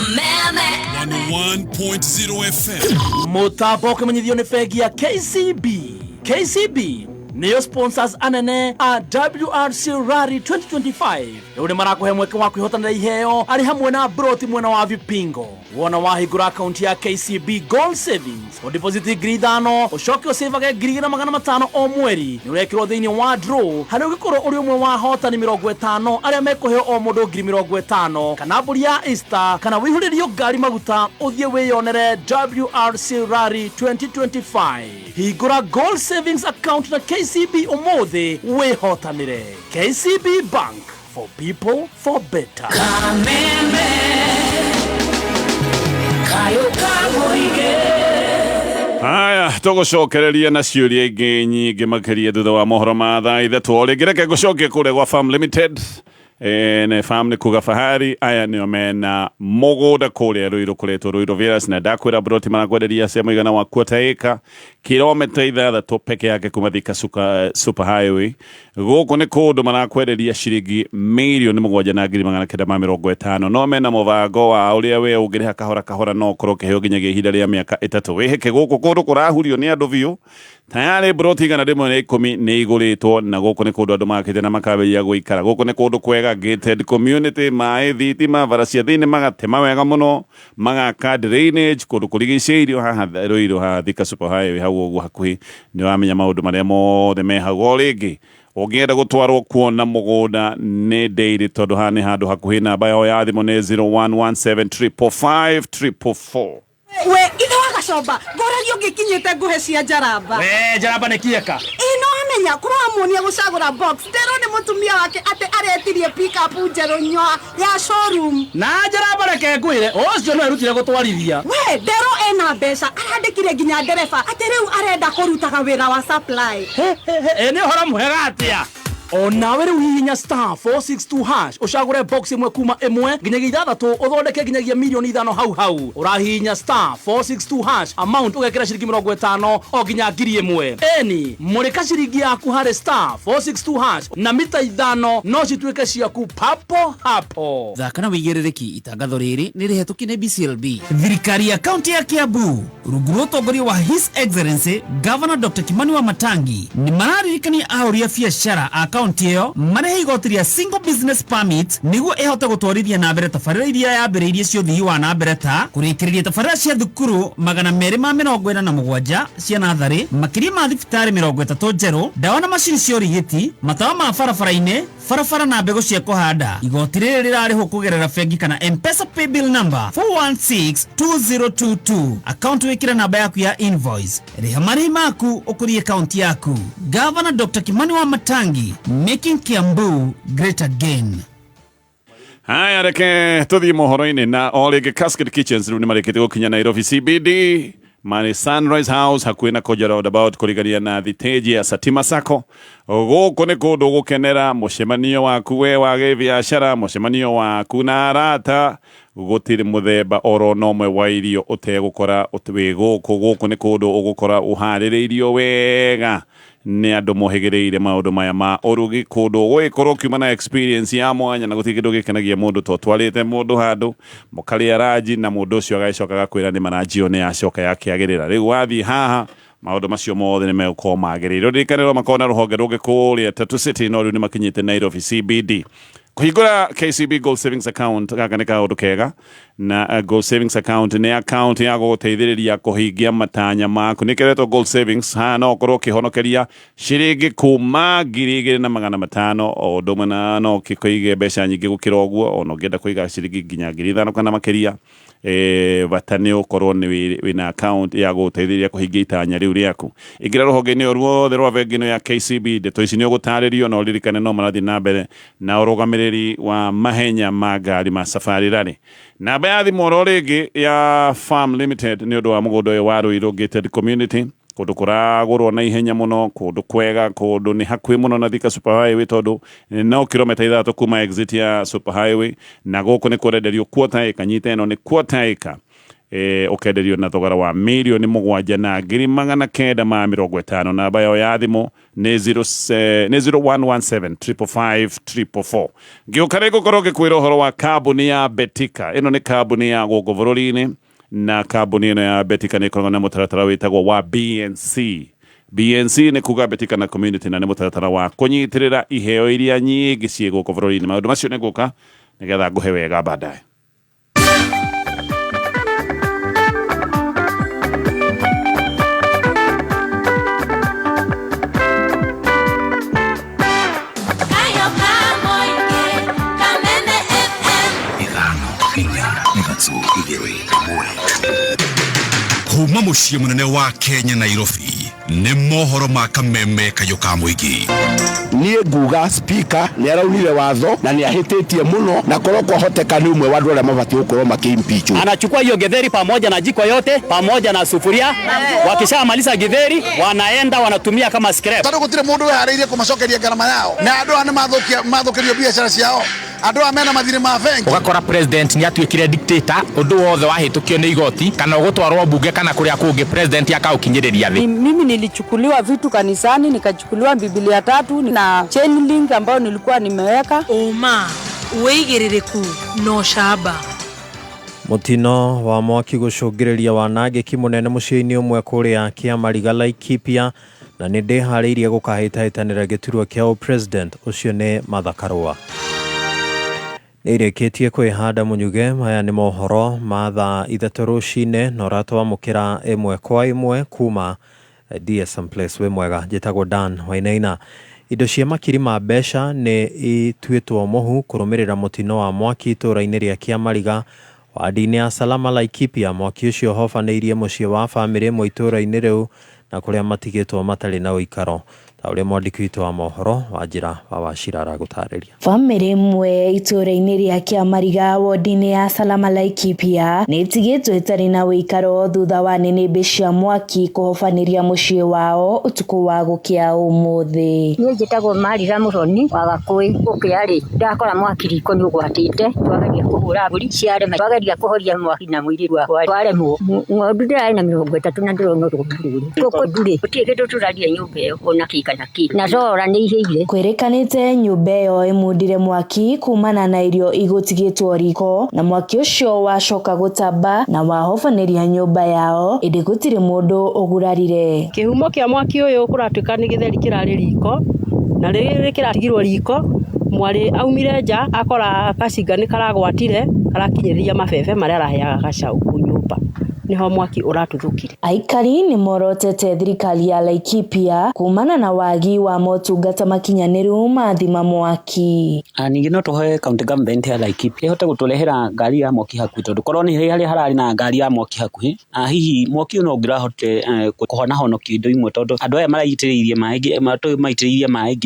101.0 FM mũtambo ũkĩmenyithio nĩ bengi ya KCB nĩyo sponsors anene a WRC Rally 2025 rĩu nĩ marakũhe mweke wa kwĩhotanĩra iheo arĩ hamwe na broti mwena wa Vipingo wona wahingũra akaunti ya KCB Gold Savings ũdeposit ngiri 5 ũcoke ũsavage ngiri 500 o mweri nĩ ũrekĩrwo thĩinĩ wa draw harĩa ũngĩkorwo ũrĩ ũmwe wa ahotani 50 arĩa mekũheo o mũndũ ngiri 50 kana mbũri ya Easter kana wĩihũrĩrio ngari maguta ũthiĩ wĩyonere WRC Rally 2025 hingũra Gold Savings account na KCB ũmũthĩ wĩhotanĩre. KCB Bank, for people for better. Kameme kayo kamuige. Haya tũgũcokereria na ciũria ingĩ nyingĩ makĩria thutha wa mohoro ma thaa ithatũ o rĩngĩ reke ngũcokie kũrĩa gwa Farm Limited ne farm nĩ kuga fahari aya nĩo mena mũgũnda kũrĩa Ruiru kũretwo Ruiru Villas na ndakwĩra broti marakwenderia cia mũigana wa quarter acre kilomita 6 peke yake kuma Thika super highway gũkũ nĩ kũndũ marakwenderia ciringi mirioni 7,950 no mena mũbango wa ũrĩa we ũngĩrĩha kahora no ũkorwo kĩheo nginyagia ihinda rĩa mĩaka 3 wĩhĩke gũkũ kũndũ kũrahurio nĩ andũ biũ tayari broti gana demo ne komi ne igurito na goko ne kodo andũ makite na makaberia guikara goko ne kodo kwega gated community mai thitima varacia thini magatema wega muno magaka drainage kodo kurigicĩirio haha roiro ha Thika Super Highway hau ũguo hakuhi ni wamenya maũndũ marĩa mothe me hau rĩngĩ ũngĩenda gũtwarwo kuona mũgũnda nĩ Ndĩiry tondũ haha nĩ handũ hakuhĩ namba yao ya thimũ nĩ 0117455444 we ithe wa Gacomba ngoragio ngikinyite nguhe cia Njaramba Njaramba nĩ kieka ino amenya kurwa muonia gucagura box ndero ni mutumia wake ate aretirie pick up njeru nyoa ya showroom na Njaramba reke ngwire ũcio no erutire gũtwarithia we ndero ena mbeca arandikire nginya ndereba ate riu arenda kurutaga wira wa supply nĩ ũhoro mwega atĩa Ona wewe hihinya star 462 hash ushagure box imwe kuma 1 nginyagia 6 uthondeke nginyagia milioni 5 hau urahihinya star 462 hash amount ugekira shilingi 50 o nginya 1000 eni murika shilingi yaku hare star 462 hash na mita 5 no cituike ciaku papo hapo thaka na wigerereki itangatho riri ni rihetũki ni BCLB thirikari ya kaunti ya Kiambu rungu rwa ũtongoria wa His Excellency Governor Dr. Kimani Wamatangi ni mararirikania ahũri biashara akaunti iyo marehe igoti ria single business permit niguo ihote gutwarithia na mbere tabarĩra iria yambĩrĩirie cio thii wa na mbere ta kurĩkĩrĩria tabarĩra cia thukuru 247 cia natharĩ makĩria ma thibitarĩ 30 njerũ ndawa na macini cia ũrigiti matawa ma barabara-inĩ barabara na mbegũ cia kũhanda igoti rĩrĩ rĩrarĩhwo kũgerera bengi kana M-Pesa paybill number 4162022 account wĩkĩre namba yaku ya invoice rĩha marĩhi maku ũkũrie akaunti yaku Governor Dr. Kimani Wamatangi making Kiambu great again. Haya reke tuthi mohoro-inĩ na orĩngĩ Cascade Kitchens rĩu nĩ marĩkĩte gũkinya Nairobi CBD Mani Sunrise House hakuhĩ na Koja roundabout kũrigania na thitĩnji ya Satima Sacco gũkũ nĩ kũndũ gũkenera mũcemanio waku we wa gĩbiacara mũcemanio waku na arata gũtirĩ mũthemba oro nomwe wa irio ũtegũkora wĩ gũkũ nĩ kũndũ ũgũkora ũharĩrĩirio wega nĩ andũ mohĩgĩrĩire maũndũ maya ma ũrugi kũndũ gũgĩkorwo kiuma na experience ya mwanya na gũtirĩ kĩndũ gĩkenagia mũndũ to twarĩte mũndũ handũ mũkarĩa ranji na mũndũ ũcio agagĩcoka agakwĩra nĩ maranjio nĩ yacoka yakĩagĩrĩra rĩu wathiĩ haha maũndũ macio mothe nĩ megũkorwo magĩrĩirwo rĩkanĩrwo makorwo na rũhonge rũngĩ kũrĩa Tatu City no rĩu nĩ makinyĩte Nairobi CBD kũhingũra KCB Gold Savings Account gaka nĩ kaũndũ kega na Gold Savings Account nĩ account ya gũgũteithĩrĩria kũhingia matanya maku nĩ keretwo Gold Savings haha no ũkorwo ũkĩhonokeria ciringi kuma 2,500 o ũndũ ũmwe na no ũkĩige mbeca nyingĩ gũkĩra ũguo ona ũngĩenda kũiga ciringi nginya 5,000 kana makĩria bata nĩ ũkorwo wĩna account ya gũgũteithĩrĩria kũhingia itanya rĩu rĩaku ingĩra rũhonge-inĩ ruothe rwa bengi ĩno ya KCB ndeto ici nĩ ũgũtarĩrio no ũririkane no marathiĩ na mbere na ũrũgamĩrĩri wa mahenya ma ngari ma Safari Rally namba ya thimũ oro rĩngĩ ya Farm Limited nĩ ũndũ wa mũgũnda ũyũ wa Ruiru gated community kũndũ kũragũrwo na ihenya mũno kũndũ kwega kũndũ nĩ hakuhĩ mũno na Thika Super Highway tondũ no kilomita 3 kuma exit ya Super Highway na gũkũ nĩ kũrenderio quarter acre nyita ĩno nĩ quarter acre ũkenderio na thogora wa milioni 7,950 namba yao ya thimũ nĩ 0117555444 ngĩũka rĩ gũkorwo ngĩkwĩra ũhoro wa kambuni ya Betika ĩno nĩ kambuni ya gũkũ bũrũri-inĩ na kambuni ĩno ya Betika nĩ ĩkoragwo na mũtaratara wĩtagwo wa BNC nĩ kuga Betika na community na nĩ mũtaratara wa kũnyitĩrĩra iheo iria nyingĩ ciĩ gũkũ bũrũri-inĩ maũndũ macio nĩ gũka nĩgetha ngũhe wega baadaye kuma muciĩ mũnene wa Kenya Nairobi nĩ mohoro ma kameme kayũ ka mũingĩ niĩ nguga speaker nĩ araunire watho na nĩ ahĩtĩtie mũno na korwo kwahoteka nĩ ũmwe wa andũ arĩa mabatiĩ gũkorwo makĩimpeachwo anachukua hiyo githeri pamoja na jiko yote pamoja na sufuria wakishamaliza githeri wanaenda wanatumia kama scrap tondũ gũtirĩ mũndũ weharĩirie kũmacokeria ngarama yao na andũ aya nĩ mathũkĩrio biacara ciao andũ aya mena mathirĩ ma bengi ũgakora president nĩ atuĩkire dictator ũndũ wothe wahĩtũkio nĩ igoti kana ũgũtwarwo bunge kana kũrĩa kũngĩ president akaũkinyĩrĩria thĩ mimi nilichukuliwa vitu kanisani nikachukuliwa Biblia 3 na chain link ambayo nilikuwa nimeweka uma uigĩrĩrĩku no shaba Mutino wa mwaki gucungiriria wanangĩki munene muciĩ-inĩ ũmwe kũrĩa Kĩamariga Laikipia na nĩ ndĩharĩirie gũkahĩtahĩtanĩra gĩturwa kĩa president ũcio nĩ Martha Karua. Nĩrĩkĩtie kwĩhanda Munyuge. Maya nĩ mohoro ma thaa 3 rũcinĩ na ũratwamũkĩra ĩmwe kwa ĩmwe kuma DSM Place. Wĩ mwega, njĩtagwo Dan Wainaina. Indo cia makiri ma mbeca nĩ ituĩtwo mũhu kũrũmĩrĩra mũtino wa mwaki itũũra-inĩ rĩa Kĩamariga wadi-inĩ ya Salama Laikipia. Mwaki ũcio hofanĩirie mũciĩ wa bamĩrĩ ĩmwe itũũra-inĩ rĩu na kũrĩa matigĩtwo matarĩ na ũikaro. Ta ũrĩa mwandĩki witũ wa mohoro Wanjĩra wa Wachira aragũtarĩria. Bamĩrĩ ĩmwe itũũra-inĩ rĩa Kĩamariga wadi-inĩ ya Salama Laikipia nĩ ĩtigĩtwo ĩtarĩ na ũikaro thutha wa nĩnĩmbĩ cia mwaki kũhofanĩria mũciĩ wao ũtukũ wa gũkĩa ũmũthĩ. Niĩ njĩtagwo Marira Mũroni wa Gakũĩ. Gũkĩarĩ ndakora mwaki riko nĩ ũgwatĩte, twageria kũhũra mbũri ciarema, twageria kũhoria mwaki na mũirĩru wakwa twaremwo. Ng'ondu ndĩrarĩ na 30 na ndĩrona rũmbũrũri. Gũkũ ndurĩ gũtirĩ kĩndũ tũraria nyũmba ĩyo ona na zora nĩ ihĩire. Kwĩrĩkanĩte nyũmba ĩyo ĩmundire mwaki kumana na irio igũtigĩtwo riko, na mwaki ũcio wacoka gũtamba na wahofanĩria nyũmba yao, ĩndĩ gũtirĩ mũndũ ũgurarire. Kĩhumo kĩa mwaki ũyũ kũratuĩka nĩ gĩtheri kĩrarĩ riko, na rĩrĩ kĩratigirwo riko mwarĩ aumire nja akora kacinga nĩ karagwatire karakinyĩrĩria mabebe marĩa araheaga gacaũ nyũmba, niho mwaki ũratuthũkire. Aikari nĩ morotete thirikari ya Laikipia kumana na wagi wa motungata makinyanĩru mathima mwaki. Ningĩ no tũhoe county government ya Laikipia ĩhote gũtũrehera ngari ya mwaki hakuhĩ, tondũ korwo nĩ harĩa hararĩ na ngari ya mwaki hakuhĩ, hihi mwaki no ngirahote kũhonokia indo imwe, tondũ andũ aya maraitĩrĩirie maĩ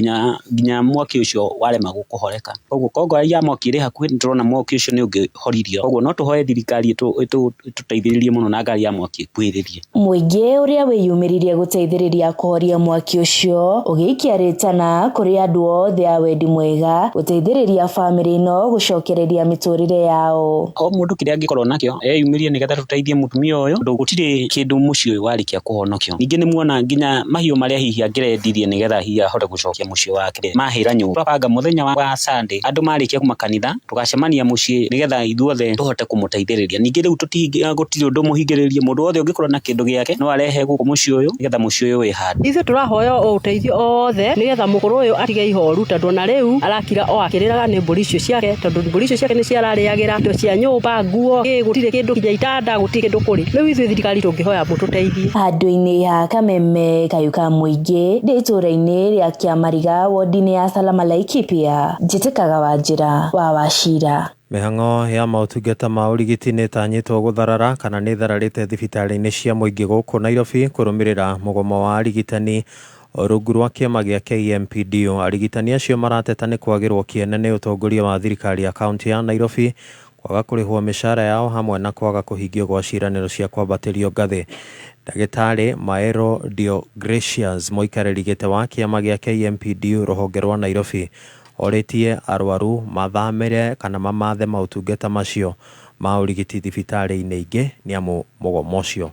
nginya mwaki ũcio warema gũkũhoreka. Koguo ngari ya mwaki ĩrĩ hakuhĩ, nĩ tũrona mwaki ũcio nĩ ũngĩhoririo. Koguo no tũhoe thirikari ĩtũteithĩrĩrie mũno na ngari ya mwaki kwĩrĩrie. Mũingĩ ũrĩa wĩyumĩririe gũteithĩrĩria kũhoria mwaki ũcio ũgĩikia rĩtana kũrĩ andũ othe a wendi mwega gũteithĩrĩria bamĩrĩ ĩno gũcokereria mĩtũrĩre yao. O mũndũ kĩrĩa angĩkorwo nakĩo eyumĩrie nĩgetha tũteithie mũtumia ũyũ, tondũ gũtirĩ kĩndũ mũciĩ ũyũ warĩkia kũhonokio. Ningĩ nĩ muona nginya mahiũ marĩa hihi angĩrendirie nĩgetha hihi ahote gũcokia mũciĩ wake mahĩra nyũmba. Twabanga mũthenya wa Sunday andũ marĩkia kuma kanitha tũgacemania mũciĩ nĩgetha ithuothe tũhote kũmũteithĩrĩria. Ningĩ rĩu gũtirĩ ũndũ mũhingĩrĩrie, mũndũ wothe ũngĩkorwo na kĩndũ gĩake no arehe gũkũ mũciĩ ũyũ nĩgetha mũciĩ ũyũ wĩhande. Ithuĩ tũrahoya ũteithio othe nĩgetha mũkũrũ ũyũ atige ihoru, tondũ na rĩu arakira o akĩrĩraga nĩ mbũri icio ciake, tondũ mbũri icio ciake nĩ ciararĩagĩra indo cia nyũmba, nguo, gũtirĩ kĩndũ kinya itanda, gũtirĩ kĩndũ kũrĩ. Rĩu ithuĩ thirikari tũngĩhoya mũtũteithie. Handũ-inĩ ha Kameme Kayuka Mũingĩ itũũra-inĩ rĩa Kĩamariga wodi-inĩ ya Salama Laikipia, njĩtĩkaga Wanjĩra wa Wachira. Mĩhang'o ya maũtungata ma ũrigiti nĩ ĩtanyĩtwo gũtharara kana nĩ thararĩte thibitarĩ-inĩ cia mũingĩ gũkũ Nairobi kũrũmĩrĩra mũgomo wa arigitani rungu rwa kĩama gĩa KMPDO. Arigitani acio marateta nĩ kwagĩrwo kĩene nĩ ũtongoria wa thirikari ya kaunti ya Nairobi kwaga kũrĩhwo mĩcara yao hamwe na kwaga kũhingio gwa ciĩranĩro cia kwambatĩrio ngathĩ. Ndagĩtarĩ Maero Deogracius, mũikarĩri gĩtĩ wa kĩama gĩa KMPDO rũhonge rwa Nairobi, orĩtie arwaru mathamĩre kana mamathe maũtungata macio ma ũrigiti thibitarĩ-inĩ ingĩ nĩ amu mũgomo ũcio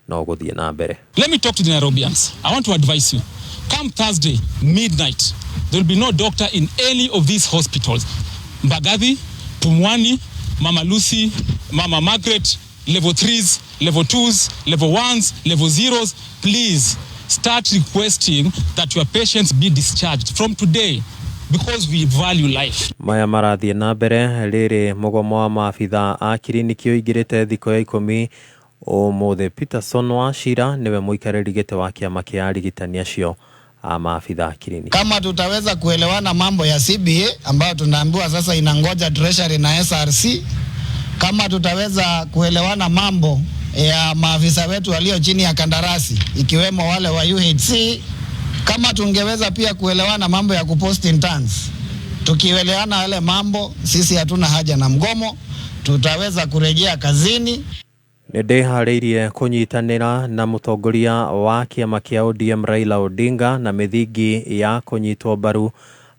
no gũthiĩ na mbere. Let me talk to the Nairobians. I want to advise you. Come Thursday, midnight, there will be no doctor in any of these hospitals. Mbagathi, Pumwani, Mama Lucy, Mama Margaret, level 3s, level 2s, level 1s, level 0s. Please start requesting that your patients be discharged from today, because we value life. Maya marathiĩ na mbere rĩrĩ mũgomo wa maabitha a kiriniki ũingĩrĩte thikũ ya 10 ũmũthĩ. Peterson Wachira niwe mũikarĩri gĩtĩ wa kĩama kĩa arigitani acio a maabitha a kiriniki. Kama tutaweza kuelewana mambo ya CBA ambayo tunaambiwa sasa inangoja Treasury na SRC, kama tutaweza kuelewana mambo ya maafisa wetu walio chini ya kandarasi ikiwemo wale wa UHC, kama tungeweza pia kuelewana mambo ya kupost interns, tukielewana wale mambo, sisi hatuna haja na mgomo, tutaweza kurejea kazini. Nĩndĩharĩirie kũnyitanĩra na mũtongoria wa kĩama kĩa ODM Raila Odinga na mĩthingi ya kũnyitwo mbaru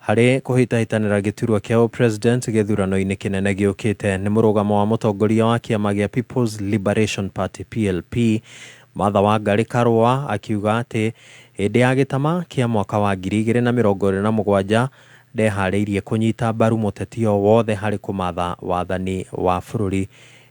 harĩ kũhĩtahĩtanĩra gĩturwa kĩa president gĩthurano-inĩ kĩnene gĩũkĩte. Nĩ mũrũgamo wa mũtongoria wa kĩama gĩa People's Liberation Party PLP Martha Wangari Karua akiuga atĩ hĩndĩ ya gĩtama kĩa mwaka wa 2027 ndeharĩirie kũnyita mbaru mũteti o wothe harĩ kũmatha wathani wa bũrũri.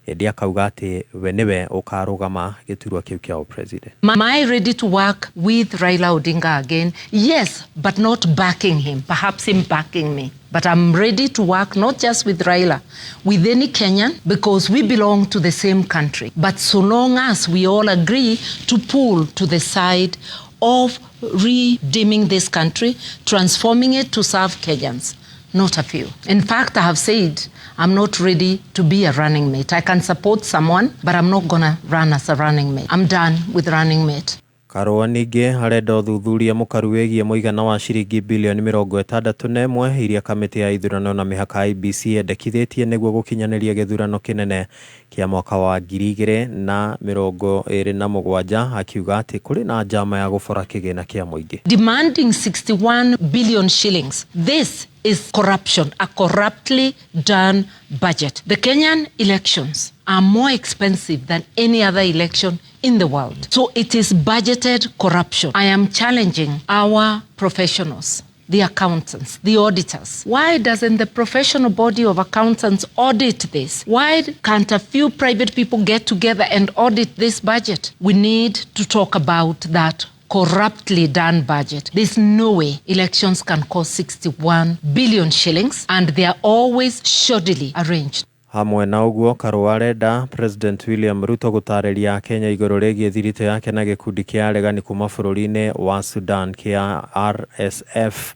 hĩndĩ akauga atĩ we nĩwe ũkarũgama gĩturwa kĩu kĩa president. Am I ready to work with Raila Odinga again? Yes, but not backing him, perhaps him backing me. But I'm ready to work not just with Raila, with any Kenyan, because we belong to the same country. But so long as we all agree to pull to the side of redeeming this country, transforming it to serve Kenyans, not a few. In fact, I have said I'm not ready to be a running mate. I can support someone, but I'm not going to run as a running mate. I'm done with running mate. Karũa ningĩ arenda ũthuthuria mũkaru wĩgiĩ mũigana wa ciringi bilioni 61 iria kamĩtĩ ya ithurano na mĩhaka IEBC yendekithĩtie nĩguo gũkinyanĩria gĩthurano kĩnene kĩa mwaka wa 2027, akiuga atĩ kũrĩ na njama ya gũbora kĩgĩna kĩa mũingĩ. Demanding 61 billion shillings. This is corruption, a corruptly done budget. The Kenyan elections are more expensive than any other election in the world. So it is budgeted corruption. I am challenging our professionals, the accountants, the auditors. Why doesn't the professional body of accountants audit this? Why can't a few private people get together and audit this budget? We need to talk about that corruptly done budget. There's no way elections can cost 61 billion shillings, and they are always shoddily arranged. Hamwe na ũguo Karũa arenda President William Ruto gũtarĩria Kenya igũrũ rĩgiĩ thirito yake na gĩkundi kĩa aregani kuma bũrũri-inĩ wa Sudan kĩa RSF.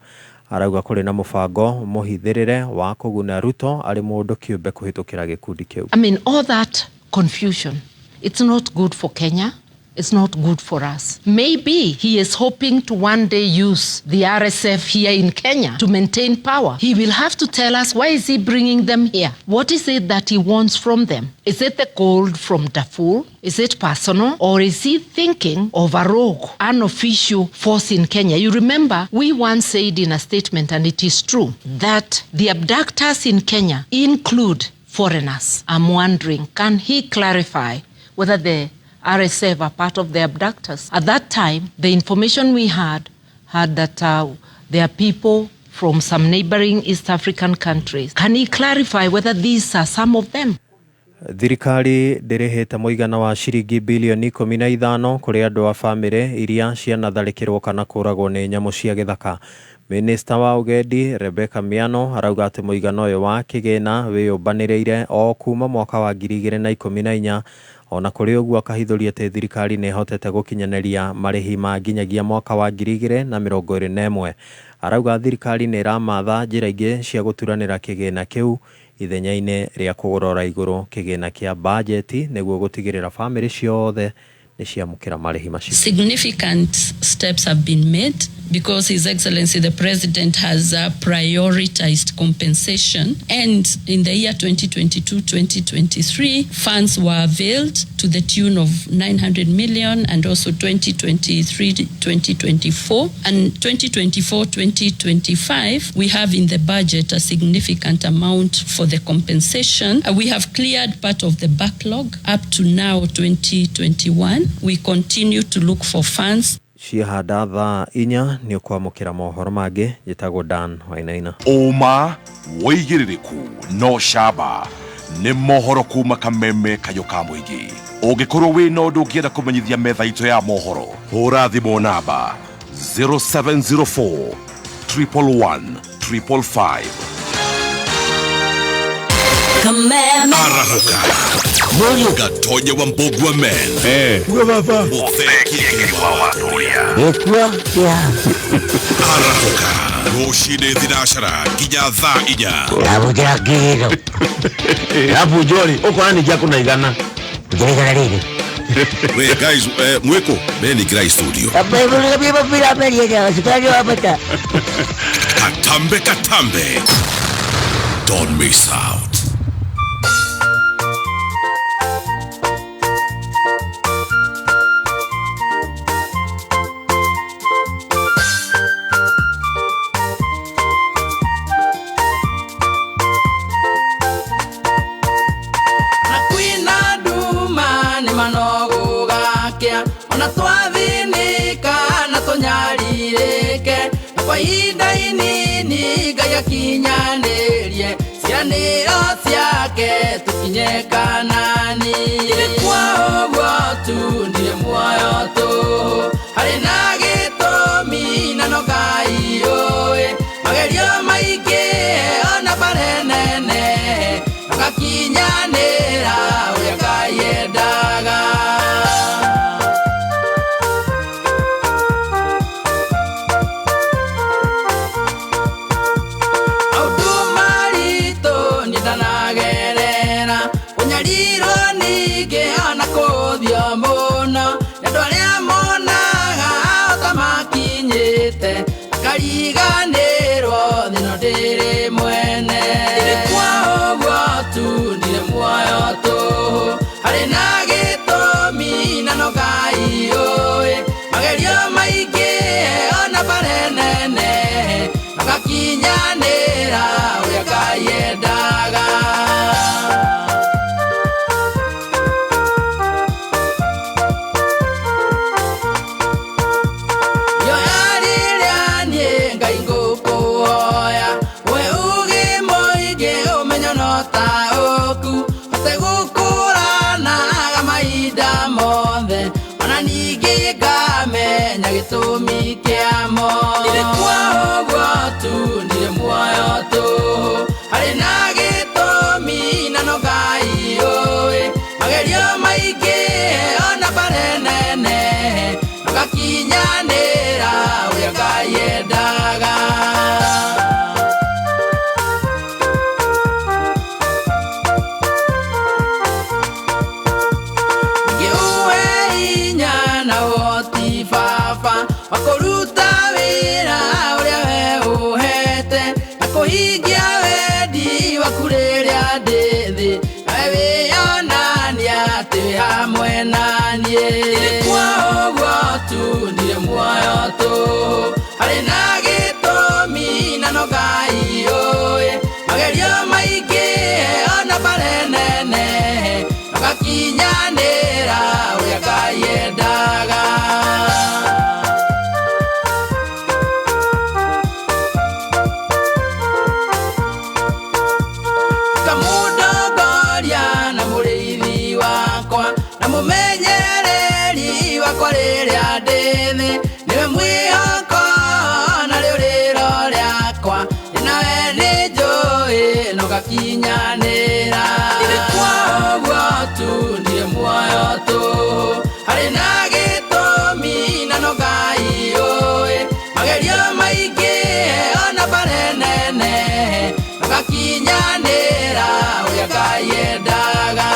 Arauga kũrĩ na mũbango mũhithĩrĩre wa kũguna Ruto arĩ mũndũ kĩũmbe kũhĩtũkĩra gĩkundi kĩu. I mean, all that confusion, it's not good for Kenya. It's not good for us. Maybe he is hoping to one day use the RSF here in Kenya to maintain power. He will have to tell us, why is he bringing them here? What is it that he wants from them? Is it the gold from Darfur? Is it personal? Or is he thinking of a rogue, unofficial force in Kenya? You remember, we once said in a statement, and it is true, that the abductors in Kenya include foreigners. I'm wondering, can he clarify whether the RSF are part of the abductors? At that time, the information we had that there are people from some neighboring East African countries. Can he clarify whether these are some of them? Thirikari ndĩrĩhĩte mũigana wa ciringi bilioni 15 kũrĩ andũ a bamĩrĩ iria cianatharĩkĩrwo kana kũragwo nĩ nyamũ cia gĩthaka. Minister wa Ugendi Rebecca Miano arauga atĩ mũigana ũyũ wa kĩgĩna wĩyũmbanĩrĩire o kuma mwaka wa 2014, ona kũrĩ ũguo akahithũria atĩ thirikari nĩ ĩhotete gũkinyanĩria marĩhi ma nginyagia mwaka wa 2021. Arauga thirikari nĩ ĩramatha njĩra ingĩ cia gũturanĩra kĩgĩna kĩu ithenya-inĩ rĩa kũgũrora igũrũ kĩgĩna kĩa bajeti nĩguo gũtigĩrĩra famĩlĩ ciothe nĩ ciamũkĩra marĩhi macio. Significant steps have been made because His Excellency the President has prioritized compensation, and in the year 2022-2023 funds were availed to the tune of 900 million, and also 2023-2024 and 2024-2025 we have in the budget a significant amount for the compensation. We have cleared part of the backlog up to now 2021. We continue to look for funds. Ciahanda thaa 4 nĩ ũkwamũkĩra mohoro mangĩ. Njĩtagwo Dan Wainaina. Ũma wĩigĩrĩrĩku no camba nĩ mohoro kuma kameme kayo ka mũingĩ. Ũngĩkorwo wĩ na ũndũ ũngĩenda kũmenyithia metha itũ ya mohoro, hũra thimũ namba 0704 111 555. Arahuka Gatonya wa Mbogwa men. Uwe baba Mutheki wa watuya. Arahuka Roshide Dinashara Kinya thaa 4. Abuja gero Abu Joli uko nani jako na igana Ujirigana lini Wait guys, mweko Beni Grai Studio. Katambe Don't miss out. Ona twathĩnĩka na tũnyarirĩke kwa ihinda inini Ngai akinyanĩrie cianĩro ciake tũkinye Kanani kwa ũguo tu ndirĩ muoyo tũhũ harĩ na gĩtũmi na no Ngai ũĩ magerio maingĩ ona bare nene agakinyanĩra ũrĩa Ngai endaga kariganĩrwo thĩno ndĩrĩ mwene ndĩrĩ kwa ũguo tu ndirĩ muoyo tũhũ harĩ na gĩtũmi na no Ngai ũĩ magerio maingĩ ona bare nene agakinyanĩra ũrĩa Ngai endaga gĩtũmi kĩamo ndirĩ kwa ũguo tu ndirĩ muoyo tũhũ harĩ na gĩtũmi na no Ngai ũĩ magerio maingĩ ona bare nene agakinyanĩra ũrĩa Ngai endaga wakũruta wĩra ũrĩa we ũhete na kũhingia wendi waku rĩrĩa ndĩ thĩ nawe wĩonania atĩ wĩ hamwe naniĩ ndirĩ kwa ũguo tu ndirĩ muoyo tũhũ harĩ na gĩtũmi na no Ngai ũĩ magerio maingĩ ona bare nene agakinyanĩra ũrĩa Ngai endaga rĩrĩa ndĩ thĩ nĩwe mwĩhoko na rĩu rĩro rĩakwa nawe nĩ njũĩ no gakinyanĩra ndirĩ kwa ũguo tu ndirĩ muoyo tũhũ harĩ na gĩtũmi na no Ngai ũĩ magerio maingĩ ona bare nene no gakinyanĩra ũrĩa Ngai endaga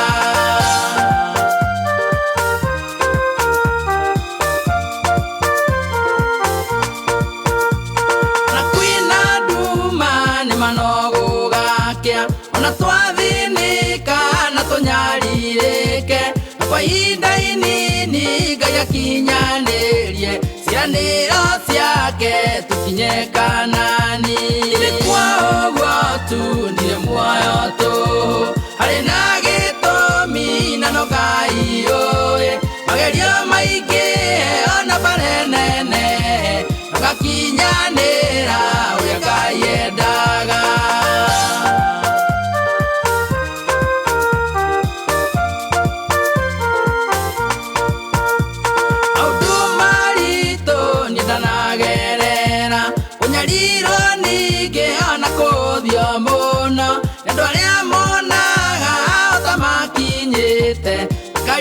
ona twathinika na tũnyarirĩke kwa ihinda inini Ngai akinyanĩrie cianĩro ciake tũkinye Kanani ndirĩ kwa ũguo tu ndirĩ muoyo tũhũ harĩ na gĩtũmi na no Ngai ũĩ magerio maingĩ ona bare nene agakinyanĩra ũrĩa Ngai endaga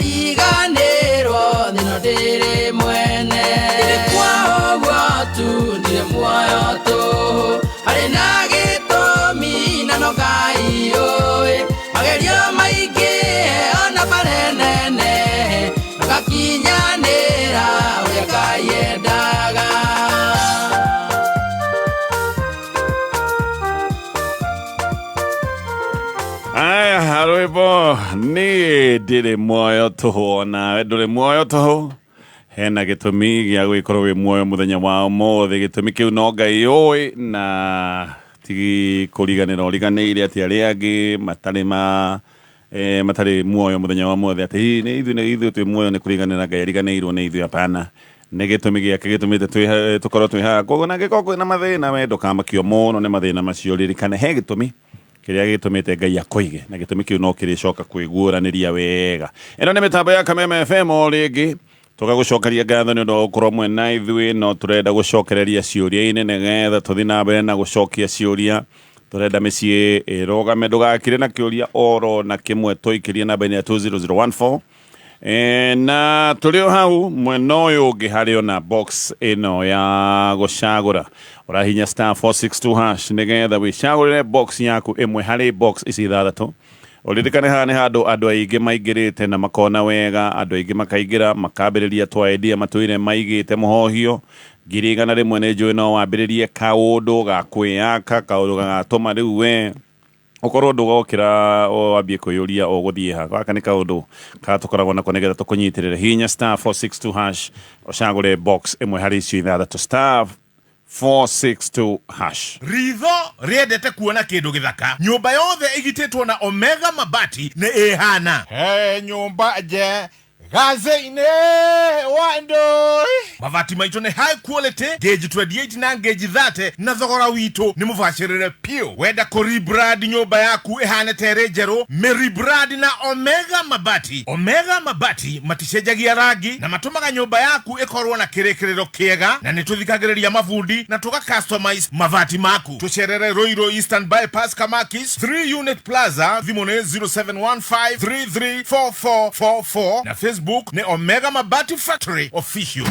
kariganĩrwo thĩno ndĩrĩ mwene ndĩrĩ kwa ũguo tu ndirĩ muoyo tũhũ harĩ na gĩtũmi na no Ngai ũĩ magerio maingĩ ona bare nene agakinyanĩra ũrĩa Ngai endaga aya rwĩmbo nĩ ndĩrĩ muoyo tũhũ nawe ndũrĩ muoyo tũhũ hena gĩtũmi gĩa gũgĩkorwo wĩ muoyo mũthenya wa ũmũthĩ gĩtũmi kĩu no Ngai ũĩ na tigi kũriganĩra ũriganĩire atĩ arĩa angĩ matarĩ muoyo mũthenya wa ũmũthĩ atĩ nĩ ithuĩ twĩ muoyo nĩ kũriganĩra Ngai ariganĩirwo nĩ ithuĩ hapana nä gä tå mi gä ake gä tå mä te tå korwo twä haha koguo na gä korwo kwä na mathä na wendo kamakio mono nä mathä na macio ririkane he gä tå mi kä rä a gä tå mä te ngai akoige na gä tå mi kä u no kä rä coka kwä guåranä ria wega ä no nä mä tambo ya Kameme FM o rä ngä tåga gå cokeria ngatho nä å ndå wa gå korwo mwena ithuä no tå renda gå cokereria ciå-ria-inä nä getha tå thiä na mbere na gå cokia ciå-ria tå renda mä ciä ä rogame ndå gakire na kä å ria oro na kä mwe tå ikä ria namba ya 20014 na tå rä o hau mwena å yå å ngä harä ona box ä no ya gå cagå ra å rahinya star 462 hash nä getha wä cagå rä re box yaku ä mwe harä box ici 6 å ririkane haha nä handå andå aingä maingä rä te na makona wega andå aingä makaingä ra makambä rä ria twaendia matå ire maigä te må hohio 100 rĩmwe nĩ njũĩ no wambĩrĩrie kaũndũ ga kwĩyaka kaũndũ gagatũma rĩu we ũkorwo ndũgokĩra wambie kwĩyũria ũgũthiĩ ha gaka nĩ kaũndũ katũkoragwo nako nĩgetha tũkũnyitĩrĩre hinya star 462 hash ũcagũre box ĩmwe harĩ icio 6 star 462 hash. Ritho riendete kuona kindu githaka. Nyumba yothe igititwo na Omega Mabati ni ihana. He nyumba je gaze-inĩ wandoi. Mabati maitũ nĩ high quality, gauge 28 na gauge 30 na thogora witũ nĩ mũbacĩrĩre piũ. Wenda kũrebrand nyũmba yaku ĩhane tere njerũ, mĩrebrand na Omega Mabati. Omega Mabati maticenjagia rangi na matũmaga nyũmba yaku ĩkorwo na kĩrĩkĩrĩro kĩega na nĩ tũthikagĩrĩria mabundi na tũga customize mabati maku. Tũcerere Roiro Eastern Bypass Kamakis 3 Unit Plaza, thimũ nĩ 0715334444 na Facebook ni Omega Mabati Factory Official.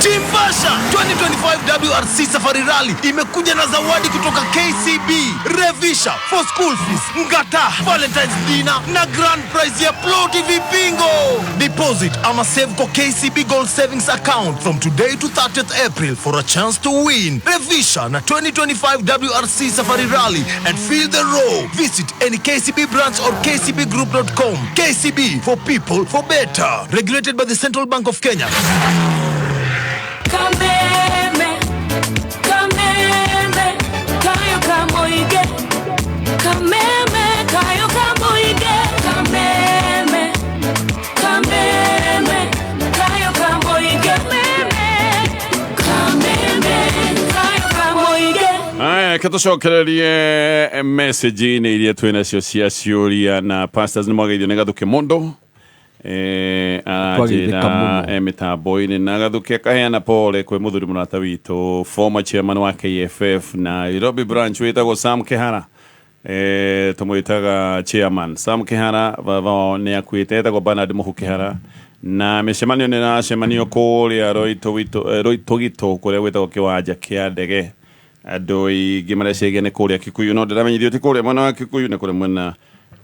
Team Basha 2025 WRC Safari Rally imekuja na zawadi kutoka KCB. Revisha for school fees, ngata, Valentine's dinner na grand prize ya Pro TV bingo. Deposit ama save kwa KCB Gold Savings account from today to 30th April for a chance to win. Revisha na 2025 WRC Safari Rally and feel the road. Visit any KCB branch or kcbgroup.com. KCB for people for better. Regulated by the Central Bank of Kenya. Kameme, Kameme, kayo kamoige. Kameme, kayo kamoige. Kameme, Kameme, kayo kamoige. Kameme, kayo kamoige. Aya, katucokererie message-inĩ iria twĩ nacio cia ciũria na pastors nĩ mwagaithio nĩ Gathuki Mũndũ arajira mitambo-inĩ na Gathuki kaheana pole kwĩ mũthuri mũrata witũ former chairman wa KFF na Nairobi branch wĩtagwo Sam Kĩhara tũmwĩtaga chairman Sam Kĩhara baba nĩ akuĩte etagwo Bernard Mũhu Kĩhara na mĩcemanio nĩ nacemanio kũrĩa Roitũgitũ kũrĩa gwĩtagwo kĩwanja kĩa ndege andũ aingĩ marecĩgia nĩ kũrĩa Kikuyu no ndĩramenyithio ti kũrĩa mwena wa Kikuyu nĩ kũrĩa mwena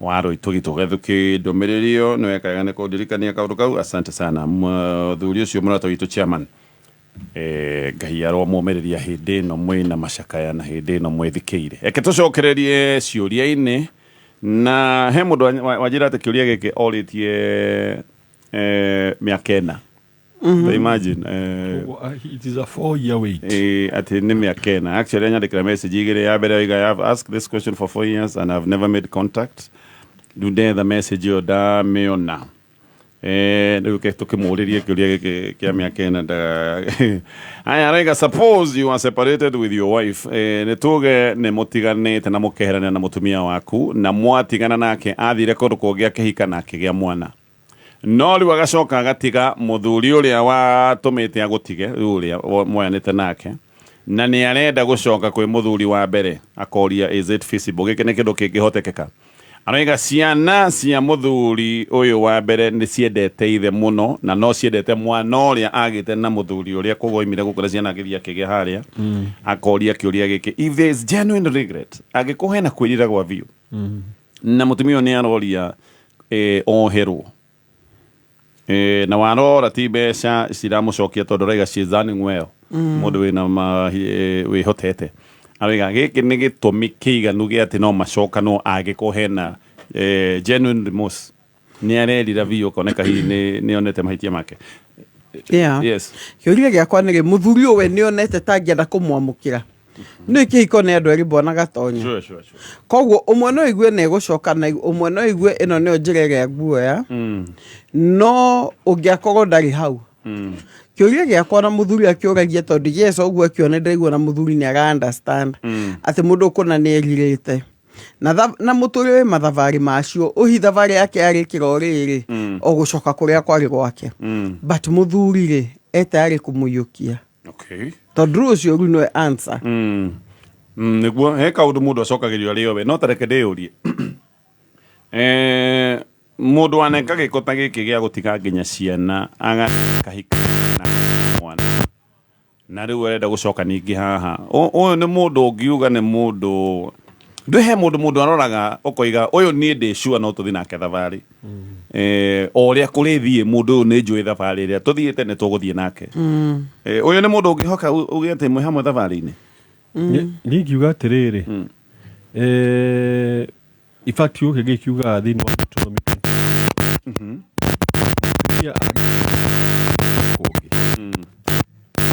wa Roitũgitũ. Gathuki ndũmĩrĩrio nĩ wekaga nĩ kũndirikania kaũndũ kau. Asante sana mũthuri ũcio mũrata witũ chairman ngai aromũmĩrĩria hĩndĩ ĩno mwĩna macakaya na hĩndĩ ĩno mwĩthikĩire. Reke tũcokererie ciũria-inĩ na he mũndũ wanjĩra atĩ kĩũria gĩkĩ orĩtie mĩaka 4. Imagine it is a 4-year wait. Ati nĩ mĩaka 4. Actually anyandĩkĩra message igĩrĩ ya mbere oiga I have asked this question for 4 years and I've never made contact. Ndetha message ĩyo ndamĩona. Rĩu tũkĩmũrĩrie kĩũria gĩkĩ kĩa mĩaka 4. Aya araiga suppose you are separated with your wife. Nĩ tuge nĩ mũtiganĩte na mũkeherania na mũtumia waku na mwatigana nake athire kũndũ kũngĩ akĩhika na akĩgĩa mwana. No rĩu agacoka agatiga mũthuri ũrĩa watũmĩte agũtige rĩu ũrĩa mwayanĩte nake na nĩ arenda gũcoka kwĩ mũthuri wa mbere akoria is it feasible. Gĩkĩ nĩ kĩndũ kĩngĩhotekeka. Arauga ciana cia mũthuri ũyũ wa mbere nĩ ciendete ithe mũno na no ciendete mwana ũrĩa agĩte na mũthuri ũrĩa koguo oimire gũkũra ciana agĩthiĩ akĩgĩa harĩa akoria kĩũria gĩkĩ if there is genuine regret agĩkũhe na kwĩrira gwa biũ na mũtumia nĩ aroria oherwo na warora ti mbeca ciramũcokia tondũ raiga she is earning well mũndũ wĩna wĩhotete. Arauga gĩkĩ nĩ gĩtũmi kĩiganu gĩa atĩ no macokanwo angĩkũhe na genuine remorse. Nĩ arerira biũ koneka hihi nĩ onete mahĩtia make. Yes. Kĩũria gĩakwa nĩ mũthuri ũwe nĩ onete ta angĩenda kũmwamũkĩra. Nĩ kĩhiko nĩ andũ erĩ bona gatonya. Koguo ũmwe no igue nĩ egũcoka na ũmwe no igue ĩno nĩyo njĩra ĩrĩa nguoya no ũngĩakorwo ndarĩ hau Kĩũria gĩakwa na mũthuri akĩũragia tondũ yes ũguo akĩona ndaigua na mũthuri nĩ aga understand atĩ mũndũ kũna nĩ erirĩte na mũtũrĩ wĩ mathabarĩ macio ũhi thabarĩ yake yarĩkĩra o rĩrĩ o gũcoka kũrĩa kwarĩ gwake but mũthuri rĩ etayarĩ kũmũiyũkia tondũ ũcio rĩu nĩwe answer nĩguo he kaũndũ mũndũ acokagĩrio arĩ o we no tareke ndĩyũrie mũndũ waneka gĩko ta gĩkĩ gĩa gũtiga nginya ciana agakahika na mwana na rĩu arenda gũcoka ningĩ haha ũyũ nĩ mũndũ ũngiuga nĩ mũndũ ndũhe mũndũ aroraga ũkoiga ũyũ niĩ ndĩ sure no tũthiĩ nake thabarĩ o ũrĩa kũrĩthiĩ mũndũ ũyũ nĩ njũĩ thabarĩ ĩrĩa tũthiĩte nĩ tũgũthiĩ nake ũyũ nĩ mũndũ ũngĩhoka uge atĩ mwĩ hamwe thabarĩ-inĩ niĩ ngiuga atĩrĩrĩ ifact yũke gĩkiuga thĩinĩ wa Deuteronomy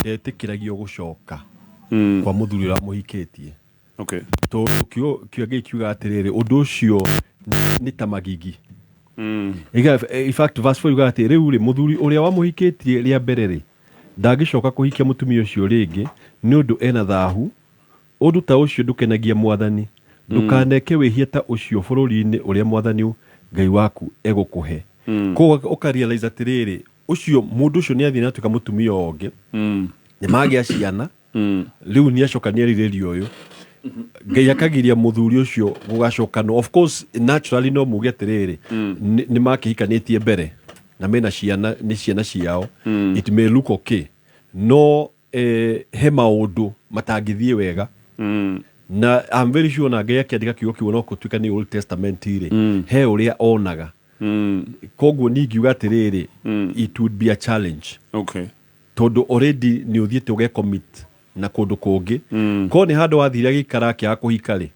20 etĩkĩragio gũcoka kwa mũthuri ũrĩa mũhikĩtie tondũ kĩo gĩkiuga atĩrĩrĩ ũndũ ũcio nĩ ta magigi in fact verse 4 yuga atĩ rĩu rĩ mũthuri ũrĩa wamũhikĩtie rĩa mbere rĩ ndangĩcoka kũhikia mũtumia ũcio rĩngĩ nĩ ũndũ ena thahu ũndũ ta ũcio ndũkenagia mwathani ndũkaneke wĩhia ta ũcio bũrũri-inĩ ũrĩa mwathani Ngai waku egũkũhe koguo ũkarealize atĩrĩrĩ ũcio mũndũ ũcio nĩ athiĩ na atuĩka mũtumia ũngĩ nĩ magĩa ciana rĩu nĩ acokania rirĩrio ũyũ Ngai akagiria mũthuri ũcio gũgacokana of course naturally no muge atĩrĩrĩ nĩ makĩhikanĩtie mbere na mena ciana nĩ ciana ciao it may look okay no he maũndũ matangĩthiĩ wega na I'm very sure na Ngai akĩandĩka kiugo kĩu no gũtuĩka nĩ Old Testament rĩ he ũrĩa onaga koguo nĩ ngiuga atĩrĩrĩ it would be a challenge tondũ already nĩ ũthiĩte ũgecommit na kũndũ kũngĩ ko nĩ handũ wathira gĩikara kĩa kũhika rĩ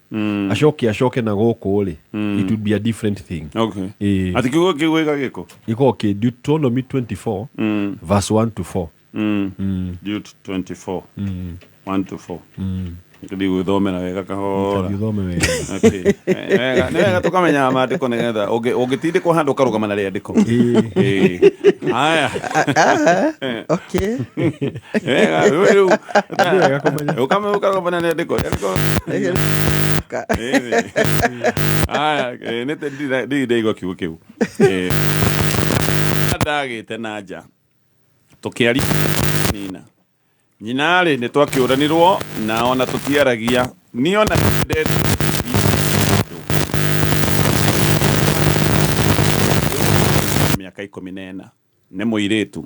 acoke na gũkũ rĩ it would be a different thing ati kiugo kĩu gĩko gĩko Deuteronomy 24 verse 1 to 4 Deut 24 1 to 4 Ndi gwĩthomera wega kahora nĩwega tũkamenya maandĩko nĩgetha ũngĩtindĩkwo handũ ũkarũgama na rĩandĩko haya ũkarũgama na rĩandĩko haya ndĩigua kiugo kĩu ndagĩte na nja tũkĩaria nina nyinarĩ nĩ twakĩũranirwo na ona tũtiaragia niĩ ona ndendete mĩaka 14 nĩ mũirĩtu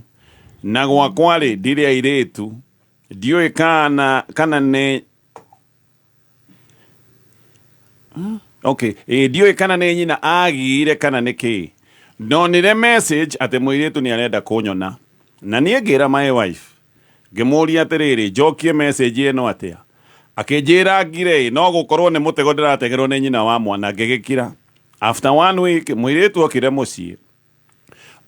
na gwakwa rĩ ndirĩ airĩtu ndiũĩ kana nĩ ndiũĩ kana nĩ nyina agire kana nĩ kĩ ndonire message atĩ mũirĩtu nĩ arenda kũnyona na niĩ ngĩra my wife ngĩmũria atĩrĩrĩ njokie message ĩno atĩa akĩnjĩra ngire no gũkorwo nĩ mũtego ndĩrategerwo nĩ nyina wa mwana ngĩgĩkira after 1 week mũirĩtu okire mũciĩ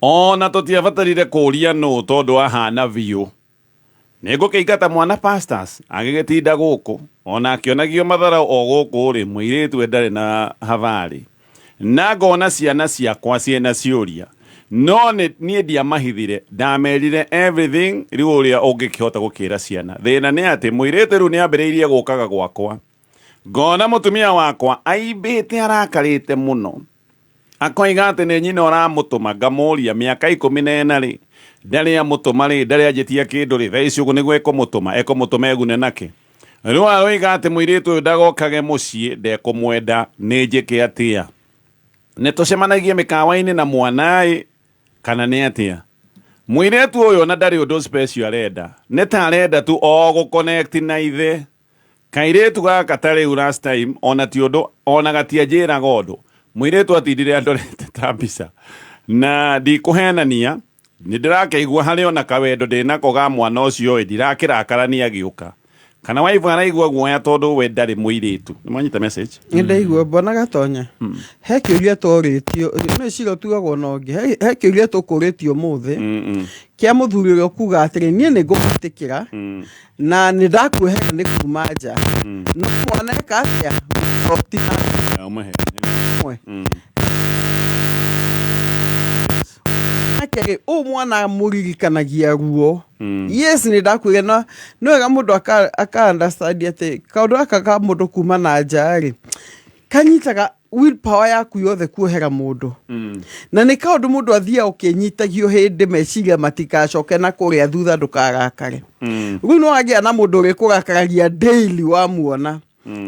ona tũtiabatarire kũria nũ tondũ ahana biũ nĩngũkĩingata mwana pastors agĩgĩtinda gũkũ ona akĩonagio mathara o gũkũ rĩ mũirĩtu ndarĩ na habarĩ na ngona ciana ciakwa ciena ciũria no niĩ ndiamahithire ndamerire everything rĩu ũrĩa ũngĩkĩhota gũkĩra ciana thĩna nĩ atĩ mũirĩtu rĩu nĩ ambĩrĩirie gũkaga gwakwa ngona mũtumia wakwa aimbĩte arakarĩte mũno akoiga atĩ nĩ nyina ũramũtũma ngamũria mĩaka 14 rĩ ndarĩ amũtũma rĩ ndarĩ anjĩtia kĩndũ rĩ thaa ici ũguo nĩguo ekũmũtũma egune nake rĩu aroiga atĩ mũirĩtu ũyũ ndagokage mũciĩ ndekũmwenda nĩ njĩke atĩa nĩ tũcemanagie mĩkawa-inĩ na mwanaĩ kana nĩ atĩa mũirĩtu ũyũ na ndarĩ ũndũ special arenda nĩ ta arenda tu o gũconnect na ithe kairĩtu gaka ta rĩu last time ona ti ũndũ ona gatianjĩraga ũndũ mũirĩtu atindire andorete ta mbica na ndikũhenania nĩ ndĩrakĩigua harĩ ona kawendo ndĩnako ga mwana ũcio ndirakĩrakarania gĩũka kana wife araigua guoya tondũ we ndarĩ mũirĩtu nĩ mwanyita message nĩ ndaigua mbona gatonya he kĩũria tũrĩtio nĩ ciro tugagwo na ũngĩ he kĩũria tũkũrĩtio mũthĩ kĩa mũthuri ũrĩa kuga atĩrĩ niĩ nĩ ngũmwĩtĩkĩra na nĩ ndakuohera nĩ kuma nja no mwana eka atĩa ũyũ mwana mũririkanagia ruo Yes, ni ndakwire no wega mundu aka understand ati kaundu aka mundu kuma na njari kanyitaga willpower yaku yothe kuohera mundu na ni kaundu mundu athia ukinyitagio hindi meciria matikacoke na kuria thutha ndukarakare riu no agia na mundu uri kurakaragia daily wa muona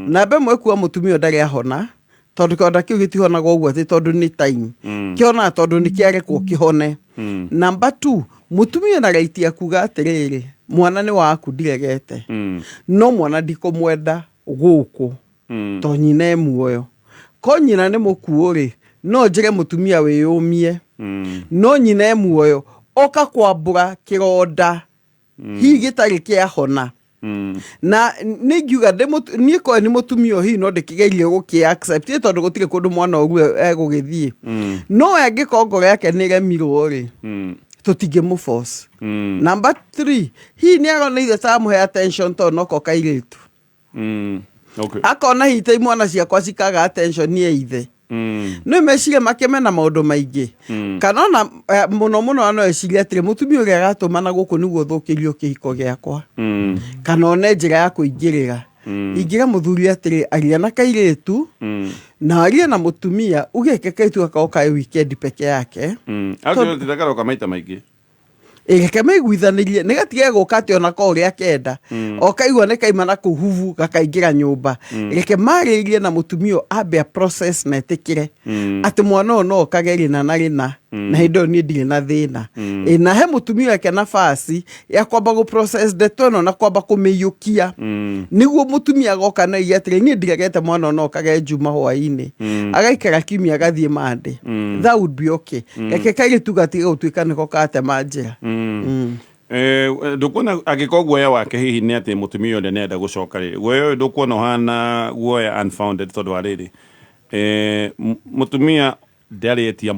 na mbe mwe kuwa mutumia ndari ahona tondu kaundu kiu gitihonaga uguo ati tondu ni time kiona tondu ni kiarekwo kihone. Number 2, mutumia na right ya kuga atiriri mwana ni waku ndiregete no mwana ndikumwenda guku to nyine muoyo ko nyina ni mukuuri no njire mutumia wiyumie no nyine muoyo oka kwambura kironda hi gitari kia hona na ningiuga ni ko ni mutumia hi no ndikigerie guki accept tondu gutire kundu mwana oguo egugithie no angikongore yake ni remirwo ri tutige mu force. Number 3, hi ni arona ithe tamuhe attention to no ko kairitu okay akona hita imwana ciakwa cikaga attention ni ithe no meciria makemena maundu maingi kana na muno ano eciria atire mutumia uria agatumana guku niguo thukirio kihiko giakwa kana one njira ya kuingirira ingira muthuri atire aria na kairitu na aria na mutumia ugeke kaitu akaoka weekend peke yake akyo titakaro kamaita maingi Reke maiguithanirie nigatige guka ati ona ko ria kenda okaigwa ne kaima na kuhuvu gakaingira nyumba reke mariirie na mutumio abe process na etikire ati mwana no kageri na rina na hindo ni ndire na thina na he mutumio yake nafasi ya kwamba go process de tono na kwamba kumiyukia niguo mutumia goka na yatire ni ndigagete mwana no kage juma hwaini agaikara kimia gathie mande that would be okay reke kaire tugatiga utwika niko kate manjira ndukona agiko guoya wake hihi ni ati mutumia ole nenda gucoka ri guoya ndukona hana guoya unfounded tondu wa riri mutumia ndari etia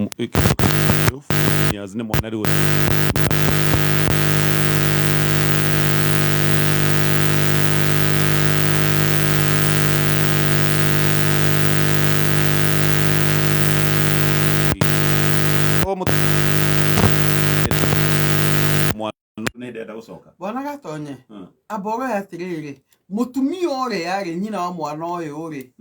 yazine mwana ri Bwana gatonye aboro yatiriri mutumia ore yari nyina wa mwana oyo ore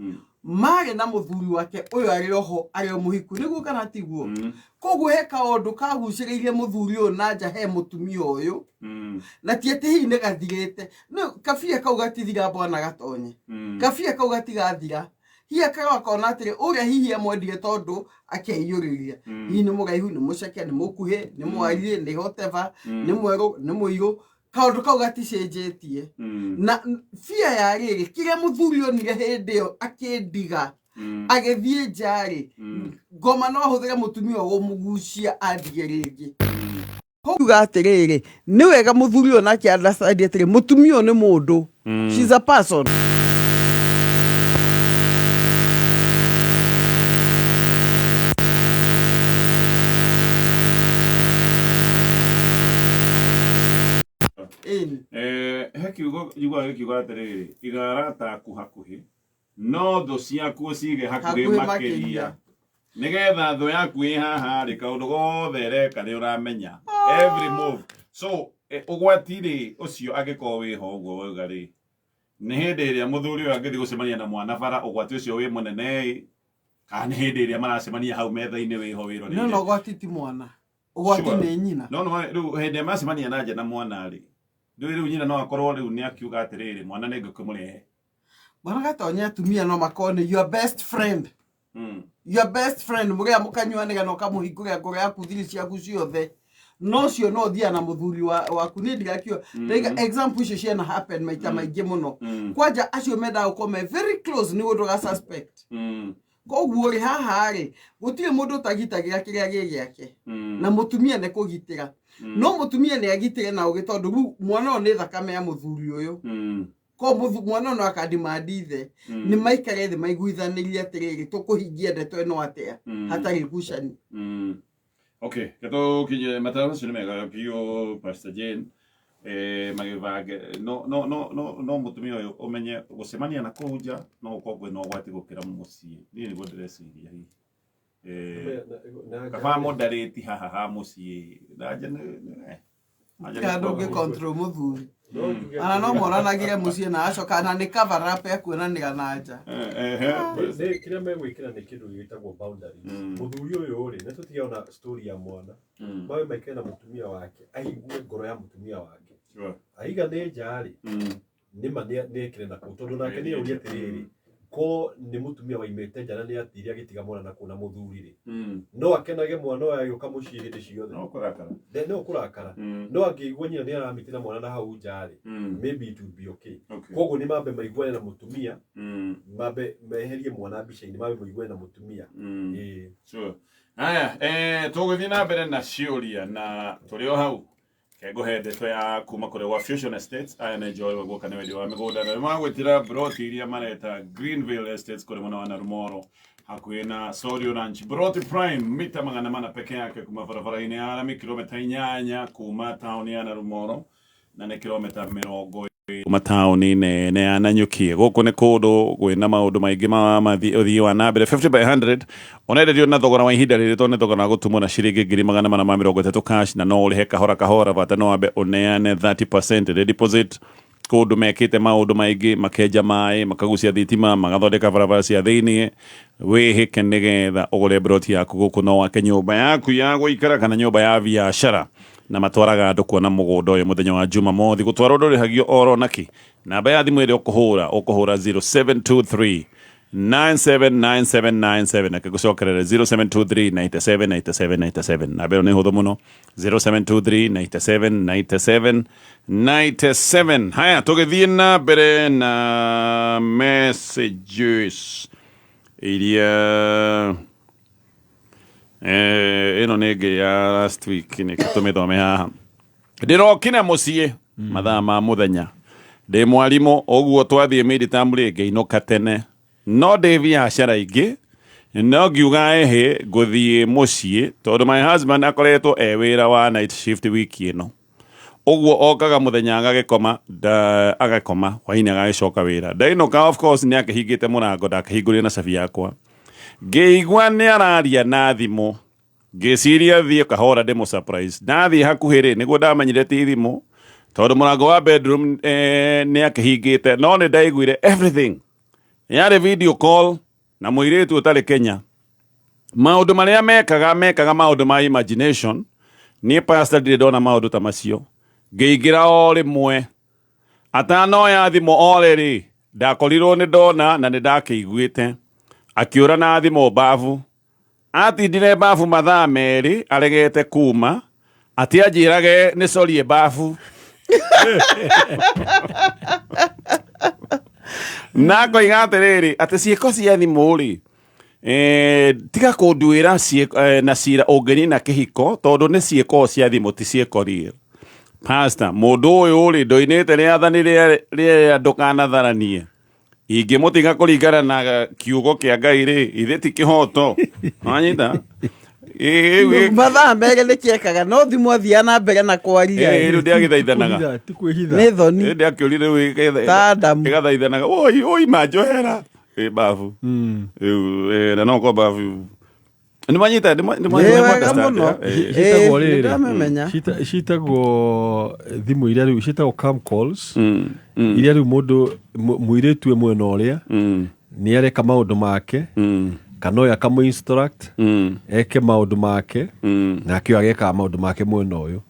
mare na muthuri wake oyo ari roho ari muhiku niguo kana tiguo koguo he kaundu kaguciririe muthuri oyo nanja he mutumia oyo na tiete hi ne gathirite no kafia kauga tithira bwana gatonye kafia kauga tigathira hiya kawa kona atire uria hihi amwendire tondu akeiyuriria hi ni mugaihu ni muceke ni mukuhe ni mwarie ni hoteva ni mweru ni muiru kaundu kauga ticenjetie na fia ya riri kiria muthuri onire hindi yo akendiga agethie njari ngoma no huthire mutumia wo mugucia andige ringi kuga atiriri ni wega muthuri ona ki understand atire mutumia ni mundu she's a person. Hekiugo yugwa hekiugo atiriri igarata kuhakuhi no ndo ciaku cige hakuhi makiria nigetha tho yaku haha ri kaundu gothe reka ni uramenya every move so ugwatiri ucio agiko wiho uguo wega ri ni hindi iria muthuri uyu angithi gucemania na mwana bara ugwati ucio wi munene kana hindi iria maracemania hau metha-ini wiho wiro ni no gwatiti mwana ugwati ni nyina no riu hindi maracemania na nja na mwana ri riu nyina no akorwo riu ni akiuga atiriri mwana ni ngukumurehe Bwana gatonye atumia no makone your best friend your best friend mugia mukanyuanega no kamuhingure ngoro yaku thiri ciaku ciothe no cio no thia na muthuri waku ni ndigakio tega example icio ciana happen maita maingi muno kwanja acio menda ukome very close ni undu ga suspect koguo ri haha ri gutire mundu tagitagira kiria gigiake na mutumia ne kugitira no mutumia ne agitire na ugitondu mwana ni thakame ya muthuri uyu ko mwana no akadimadithe ni maikare the maiguithanirie atiriri tukuhingia ndeto eno atia hatari gucani okay keto kinye matara sino mega pio Pastor Jane magivage no mutumia uyu umenye gucemania na kuja no ukogwe no gwati gukira mucii ni godresiria hi kaba moderate haha mucii ndaje Kando ge control muthuri. Ana no moranagire mucie na acoka na ni cover up ya kuonanira na nja. Kira megwikira ni kindu gitagwo boundaries. Muthuri uyu ri netutiona story ya mwana. Bawe maikena mutumia wake. Aigue ngoro ya mutumia wake. Aiga ne njari. Nima ne kire na kutondu nake ni uria tiriri. Ko ni mutumia wa imete njana ni atiri agitiga mwana na kuna muthuri ri. No akenage mwana wa yuka muciri ndi ciothe. No kurakara. No kurakara. No angigwa nyina ni aramitira mwana na hau njari. Maybe it would be okay. Koguo ni mambe maigwane na mutumia. Mambe meherie mwana bica-ini mambe maigwane na mutumia. Sure. Aya, tugithii na mbere na ciuria na turi o hau. Kego ndeto ya kuma kure wa Fusion Estates aya na enjoy wa goka newendi wa migunda na magwetira broti iria mareta Greenville Estates kure mwana wa Narumoro hakuhi na Sodio Ranch. Broti Prime mita 400 peke yake kuma barabara-ini ya Arami, kilomita 8 kuma tauni ya Narumoro na ni kilomita 20 kuma tauni ne ya Nanyuki. Goko ni kundu gwina maundu maingi ma mathii wa na mbere 50 by 100 onenderio na thogora wa ihinda riri tone thogora gutumwo na ciringi 430 cash na no urihe kahora bata no ambe uneane 30% deposit. Kundu mekite maundu maingi makenja mai makagucia thitima magathondeka barabara cia thiini wihike nigetha ugure broti yaku guku no wake nyumba yaku ya guikara kana nyumba ya biashara na matwaraga andu kuona mugunda uyu muthenya wa Jumamothi. Gutwara undu rihagio oro naki namba ya thimu iri ukuhura 0723 979797 akagucokerera 0723 979797 namba ni huthu muno 0723 979797. Haya, tugithii na mbere na messages iria ino nege ya last week ni tumithome haha. Ndirokina mucie mathaa ma muthenya ndi mwarimu oguo twathie miditamburi ngeinuka tene no ndi biacara ingi no ngiuga ehe nguthie mucie tondu my husband akoretwo wira wa night shift wiki ino oguo okaga muthenya agagikoma agakoma hwaini agagicoka wira ndainuka of course ni akihingite murango ndakahingurire na cabi yakwa ngeigua ni araria na thimu ngiciria thie kahora ndimo surprise nathie hakuhiri niguo ndamenyire ti thimu tondu murango wa bedroom ni akihingite no ni ndaiguire everything yare video call na muiritu utari Kenya. Maundu maria mekaga maundu ma imagination ni pastor ndire ndona maundu ta macio ngeigira o rimwe atano ya thimu oreri ndakorirwo ni ndona na ni ndakiguite akiura na thimu bavu atindire bavu mathaa meri aregete kuma ati anjirage ni corie bavu nako igatiriri ati ciiko cia thimu ri tiga kunduira na cira ungeni na kihiko tondu ni ciiko cia thimu ti ciiko ri pastor mundu uyu ri ndoinite riathani ria ndukanatharanie ingimutiga kuringana na kiugo kia Ngai ri ithe ti kihoto anyita mathaa mbere ni kiekaga no thimu athia na mbere na kwaria riu ndiagithaithanaga ni thoni ndiakiurire igathaithanaga oi manjohera bavu na no ko bavu ni manyita citagwo thimu iria riu citagwo cam calls iria riu mundu muiritu e mwena uria ni areka maundu make kana oya kamu instruct eke maundu make na akio ageka maundu make mwena uyu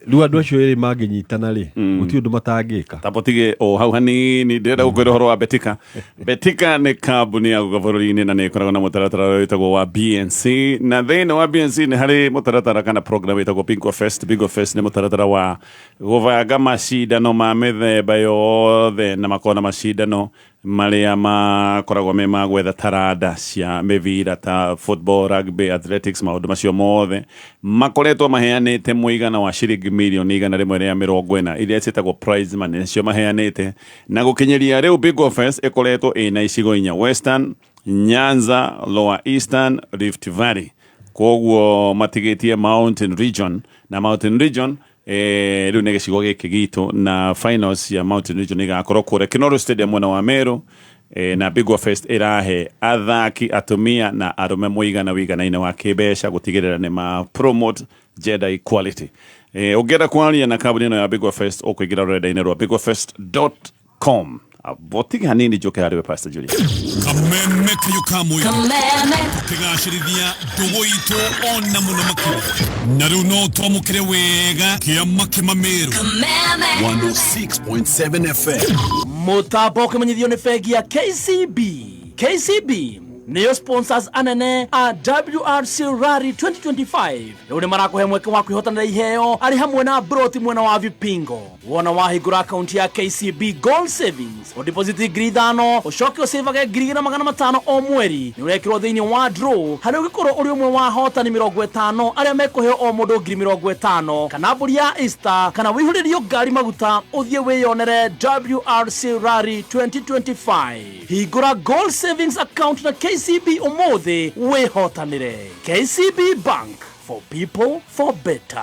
riu andu acio eri manginyitana ri guti undu matangika tapotige o hau hanini ndirenda gukwira horo wa Betika. Betika ni kambuni ya gugabururi-ini na ni ikoragwo na mutaratara witagwo wa BNC na thiini wa BNC ni hari mutaratara kana program witagwo Bingo Fest. Bingo Fest ni mutaratara wa guvanga macindano ma mithemba yothe na makona macindano maria makoragwo me magwetha taranda cia mivira ta football, rugby, athletics, maundu macio mothe makoretwo maheanite muigana wa ciringi milioni 140 iria citagwo prize money nicio maheanite na gukinyeria riu Bingo Fest ikoretwo ina icigo inya: Western, Nyanza, Lower Eastern, Rift Valley. Koguo matigitie Mountain Region na Mountain Region riu ni gicigo giki gitu na finals ya Mountain Region igakorwo kure Kinoru Stadium mwena wa Meru na Bingo Fest irahe athaki atumia na arume muigana wigana-ini wa kibeca gutigirira ni ma promote gender equality. Ugera kwaria na kabuni no ya Bigwa Fest okwigira reda-inĩ rwa bigwafest.com. Botiga hanini joke hariwe Pastor Julia. Kameme kayo kamwe. Kameme. Tigashirithia ndugu itu ona muno makuru. Na riu no twamukire wega kiama kimameru. Kameme. 106.7 FM. Mutambo kimenyithio ni bengi ya KCB. KCB niyo sponsors anene a WRC Rally 2025. Leo ni marakuhe mweke wa kwihotanira iheo ari hamwe na Broti mwena wa Vipingo. Wona wahigura akaunti ya KCB Gold Savings o deposit ngiri 5 ucoke usavage ngiri 500 o mweri ni urekirwo thiini wa draw hari ugikorwo uri umwe wa hotani 50 aria mekuheo o mundu ngiri 50 kana mburi ya Easter kana wihuririo ngari maguta uthie wiyonere WRC Rally 2025. Higura Gold Savings account na KCB umuthi wihotanire. KCB Bank, for people, for better.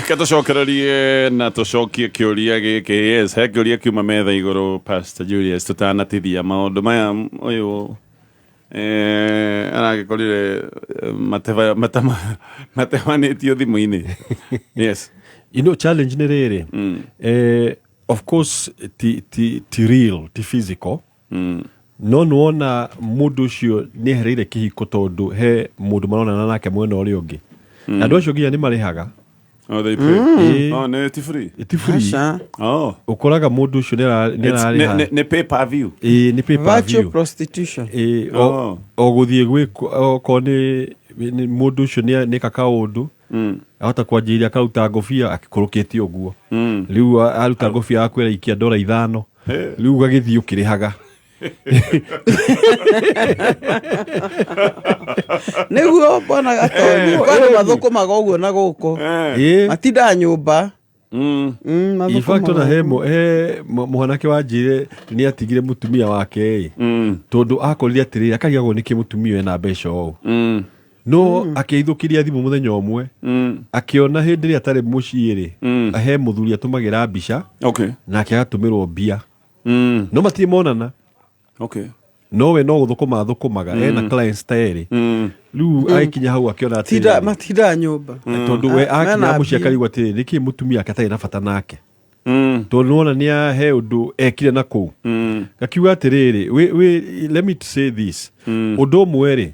Katucokererie na tucokie kiuria giki. Yes, he kiuria kiuma metha iguru Pastor Julius tutanatithia maundu maya uyu aragikorire matevanitio thimu-ini. Yes, challenge ni riri of course ti real, ti physical. No nuona mundu ucio ni hereire kihiko tondu he mundu marona nake mwena uri ungi andu acio nginya ni marihaga. Oh, they pay. Oh, no, it's free. It's free. Oh. Ukoraga mundu ucio ne pay per view. Ni pay per view. Virtual prostitution. O guthie gwe ko ni mundu ucio ni kakaundu. Ahota kwanjiria karuta ngofia akikurukite uguo. Riu aruta ngofia akwera ikia $5. Riu gagithio kirihaga. Niguo bona gatoni bado mathukuma goguo na guko matinda nyumba. In fact na muhanake wanjire ni atigire mutumia wake tondu akorire atiriri akariagwo ni kimutumia na mbeca o no akeithukiria thimu muthenya omwe akiona hindi ri atari muciiri ahe muthuri atumagira mbica na akagatumirwo mbia no matimonana. Okay. No we no guthukuma thukumaga na clients taeri. Riu aikinya hau akiona ati matinda nyumba. Tondu we akinya muciaka rigwa ati niki mutumia akatai na bata nake. Tondu wona ni ahe undu ekire na ku. Gakiuga atiriri we let me say this. Undu mwere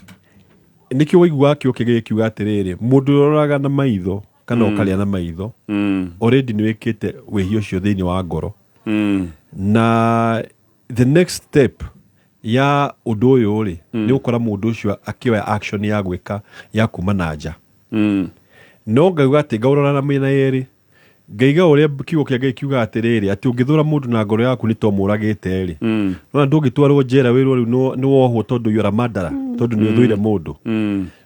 niki waigua kio kigikiuga atiriri mundu roraga na maitho kana ukaria na maitho already ni wikite wehio cio thiini wa ngoro. Na the next step ya undu uyu uri ni ukora mundu ucio akioya action ya gwika ya kuma na nja. No ngauga ati ngaurora na mina yeri ngaiga uria kiugo kia Ngai kiuga atiriri ati ungithura mundu na ngoro yaku ni to muragite ri no ndungitwarwo njera wiru riu ni wohwo tondu yura madara tondu ni uthuire mundu.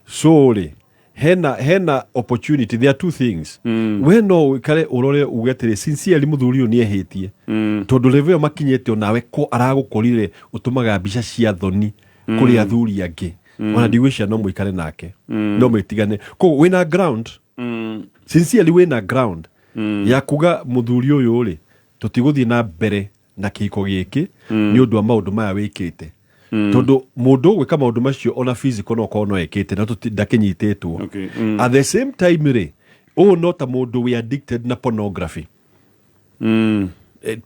So ri hena opportunity. There are two things. We no kare urore ugetire sincerely muthuri uyu ni ehitie tondu level makinyete onawe ko aragukorire utumaga mbica cia thoni kuri athuri angi ona ndigwicia no muikare nake no mwitigane ko wina ground sincerely wina ground ya kuga muthuri uyu ri tutiguthie na mbere na kiko giki ni undu wa maundu maya wikite tondu mundu gwika maundu macio ona physical no ko no ekite na ndakinyitetwo. At the same time ri not a mundu we addicted na pornography.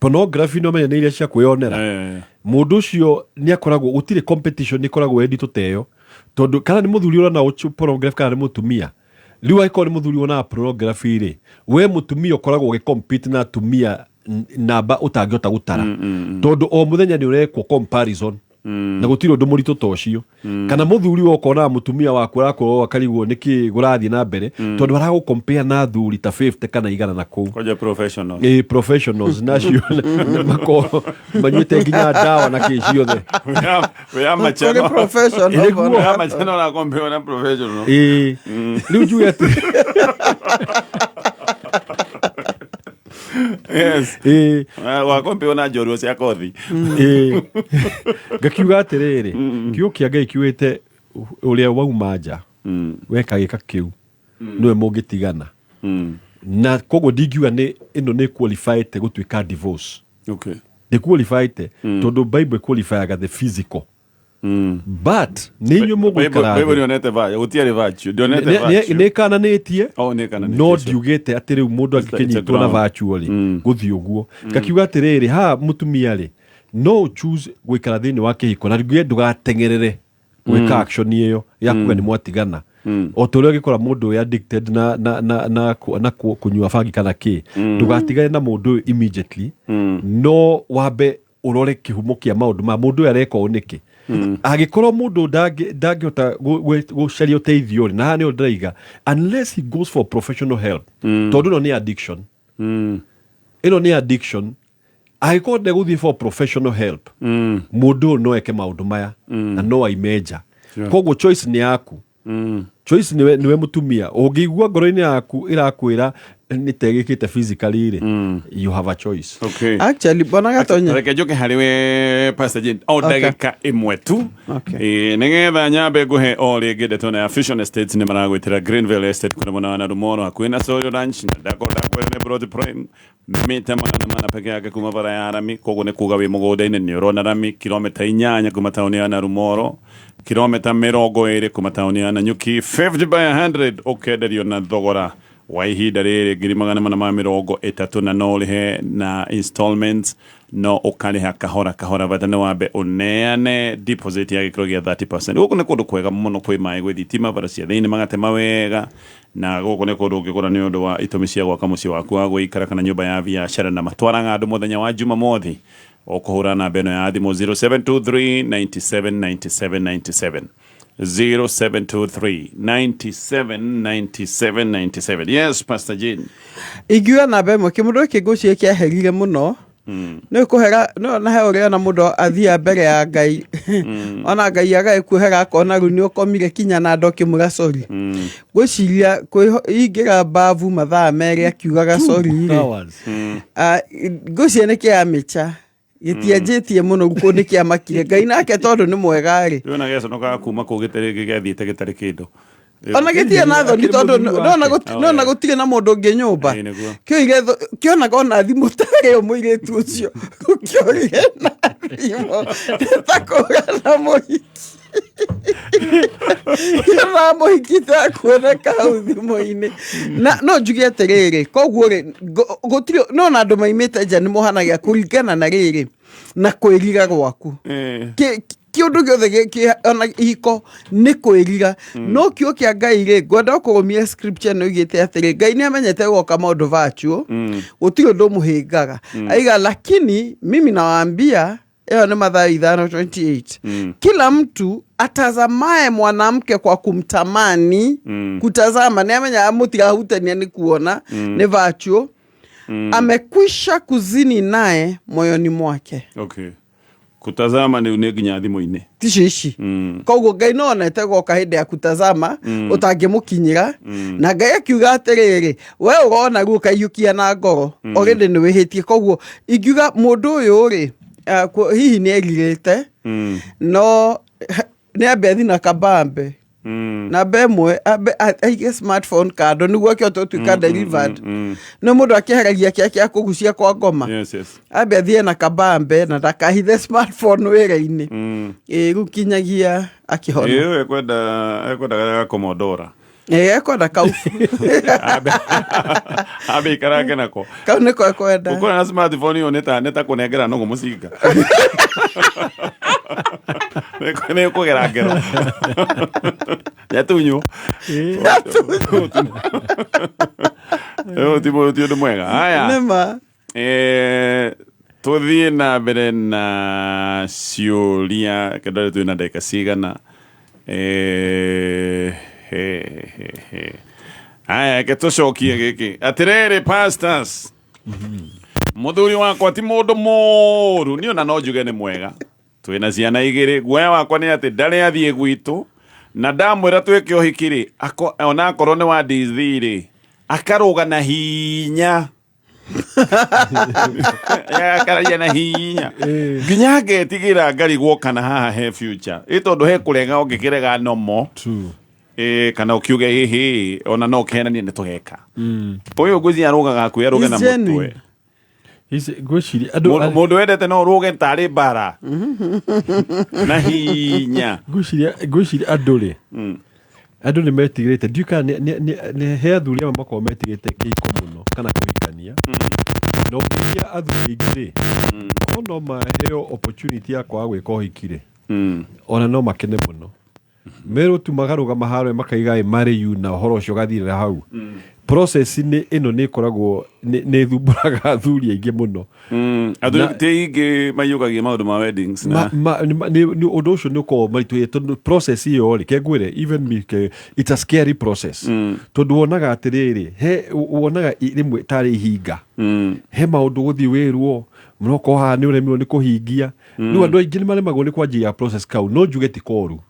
Pornography no menya ni iria cia kwionera mundu ucio ni akoragwo utire competition ni koragwo endi tuteo tondu kana ni muthuri ora na pornography kana ni mutumia riu aiko ni muthuri ona pornography ri we mutumia ukoragwo ugicompete na atumia namba utangiota gutara tondu o muthenya ni urekwo comparison na gutiro ndu murito tocio kana muthuri wokona mutumia waku arakorwo akarigwo niki gurathi na mbere tondu arago compare na thuri ta 50 kana igana na ku koja professionals professionals nacio mako manyite nginya dawa na kicio the we ama chano professional we ama chano na compare na professional riu ju ati yes wakombe ona njorua cia kothi gakiuga atiriri kiugo kia Ngai kiwite uria wauma nja weka gika kiu niwe mungitigana na kogo ndigiuga ni ino ni qualified gutuika divorce. Okay. they qualified todo Bible qualify the physical but ninyo mugukara Bible yonete va utiare vachu donete vachu ne kana netie no diugete atiri mundu akikinyitwo na virtually guthi uguo gakiuga atiriri ha mutumia ri no choose gwikara thini wa kihiko na riguye ndugatengerere gwika action iyo ya kuga ni mwatigana o turio gikora mundu ya addicted na kunyua fangi kana ki ndugatigane na mundu immediately no wabe urore kihumo kia maundu ma mundu areka oneke agikorwo mundu ndangihota gucaria uteithio na ni ndiraiga unless he goes for professional help tondu no ni addiction ino ni addiction agikorwo ndeguthie for professional help mundu no eke maundu maya na no aimeja koguo choice ni yaku choice niwe mutumia ungigua ngoro-ini yaku irakwira nitegekite physically you have a choice. Okay. Actually bona gatonya reke njoke hariwe Pastor Jane o ndagika imwe tu nigetha nyambe guhe o ringi ndeto na Vision Estates ni maragwitira Greenville Estate kuna mwana na Rumono hakuina Soil Ranch na ndakorda kwene Broad Prime mita mana peke yake kuma bara ya Arami kogo ne kuga wi mugoda-ini ni urona Arami kilomita 8 kuma tauni ya Narumoro kilomita 20 kuma tauni ya Nanyuki 50 by 100 okederio na thogora wa ihinda riri 330 na no rihe na installments no ukariha kahora vatane wambe uneane deposit ya gikiro gia 30%. Guku ni kundu kwega muno kwi mai gwi thitima bara cia thiini magatema wega na guku ni kundu ungikora ni undu wa itumi cia gwaka mucii waku wa guikara kana nyumba ya biashara na matwaraga andu muthenya wa Jumamothi okuhura na beno ya thimu 0723 97 0723-97-97-97. Yes, Pastor Jane. Igiwa na bemo kimundo kigucie kia herire muno. No kuhera no na he ore na mundo athia mbere ya Ngai. Ona Ngai aga kuhera akona runi ukomire kinya na ndoki muga sorry. Gwiciria ingira bavu mathaa mere akiugaga sorry. Gwiciria ni kia micha. Gitiajetie muno guko ni kia makire Ngai nake tondu ni mwega ri yona geso no ka kuma kugitere gethite gitari kindu ona gitie na thoni tondu no gutire na mundu ngi nyumba kio igetho kiona gona thimu tare o muiretu ucio gukiorire na thimu takora na muhiki kama muhikita kuona kau thimu-ini na no njuge atiriri koguo ri gutire no na andu maimite nja ni muhanagia kuringana na riri na kwirira gwaku kiundu giothe ona iko ni kwirira no kio kia Ngai ri gwenda kugomia scripture no igite atiri Ngai ni amenyete goka maundu vachuo gutire ndo muhingaga aiga lakini mimi nawaambia eo ni Mathayo 5:28 kila mtu atazamae mwanamke kwa kumtamani kutazama ni amenya mutigahutania ni kuona ni vachuo amekwisha kuzini naye moyoni mwake. Okay. Kutazama ni uneginya thimu-ini tishishi koguo Ngai no onete goka hindi ya kutazama utangimukinyira na Ngai akiuga atiriri we urona guka yukia na ngoro already ni wihitie koguo ingiuga mundu uyu ri hihi ni eririte no ni abethi na kabambe na bemwe aige smartphone kado niguo kio tutuika delivered no mundu akiheragia kia kugucia kwa ngoma abethi na kabambe na dakahithe smartphone wira-ini gukinyagia akihona ekwenda komodora ekwenda kau abe karake nako kau niko ekwenda uko na smartphone yo neta kunengera no gumucinga ne kugera ngero yatunyu timo ndo mwega haya nema tuthie na mbere na ciuria kedore tu na ndeka cigana haya ke tucokie giki atiriri pastors muthuri wakwa ti mundu moru ni ona no njuge ni mwega twina ciana igiri guoya wakwa ni ati ndari athie gwitu na ndamwira twike uhikiri ona akorwo ni wa ndithiri akaruga na hinya akaragia na hinya nginya agetigira ngari guokana haha he future itondu he kurega ungikirega nomo kana ukiuge hihi ona no kenania ni tugeka uyu nguzi arugaga kwi aruga na mutwe Mundu wendete no ruge tari bara. Na hinya. Gwiciria andå andå nä metigä ndiuka nä he athuri amwe makorwo metigä kä iko må no kana kå hikania na å ngäia athuri aingä rä no maheo opportunity ya kwaga gwä ka å hiki ona no makene må no merå tu magarå gama harwe makaiga marä yu na å horo å cio gathirä hau process-inä ĩno nä ĩkoragwo nä thumbũraga athuri aingĩ mũno athuri ingĩ maiyũkagia maũndũ ma weddings ũndũ ũcio nĩ ũkoragwo maritũ tondũ process ĩyo rĩ ke ngwĩre even it's a scary process tondũ wonaga atĩrĩrĩ wonaga rĩmwe tarĩ ihinga he maũndũ gũthiĩ wĩrwo mũnoko haha nĩ ũremirwo nĩ kũhingia rĩu andũ aingĩ nĩ maremagwo nĩ kwanjia process kau no njuge ti koru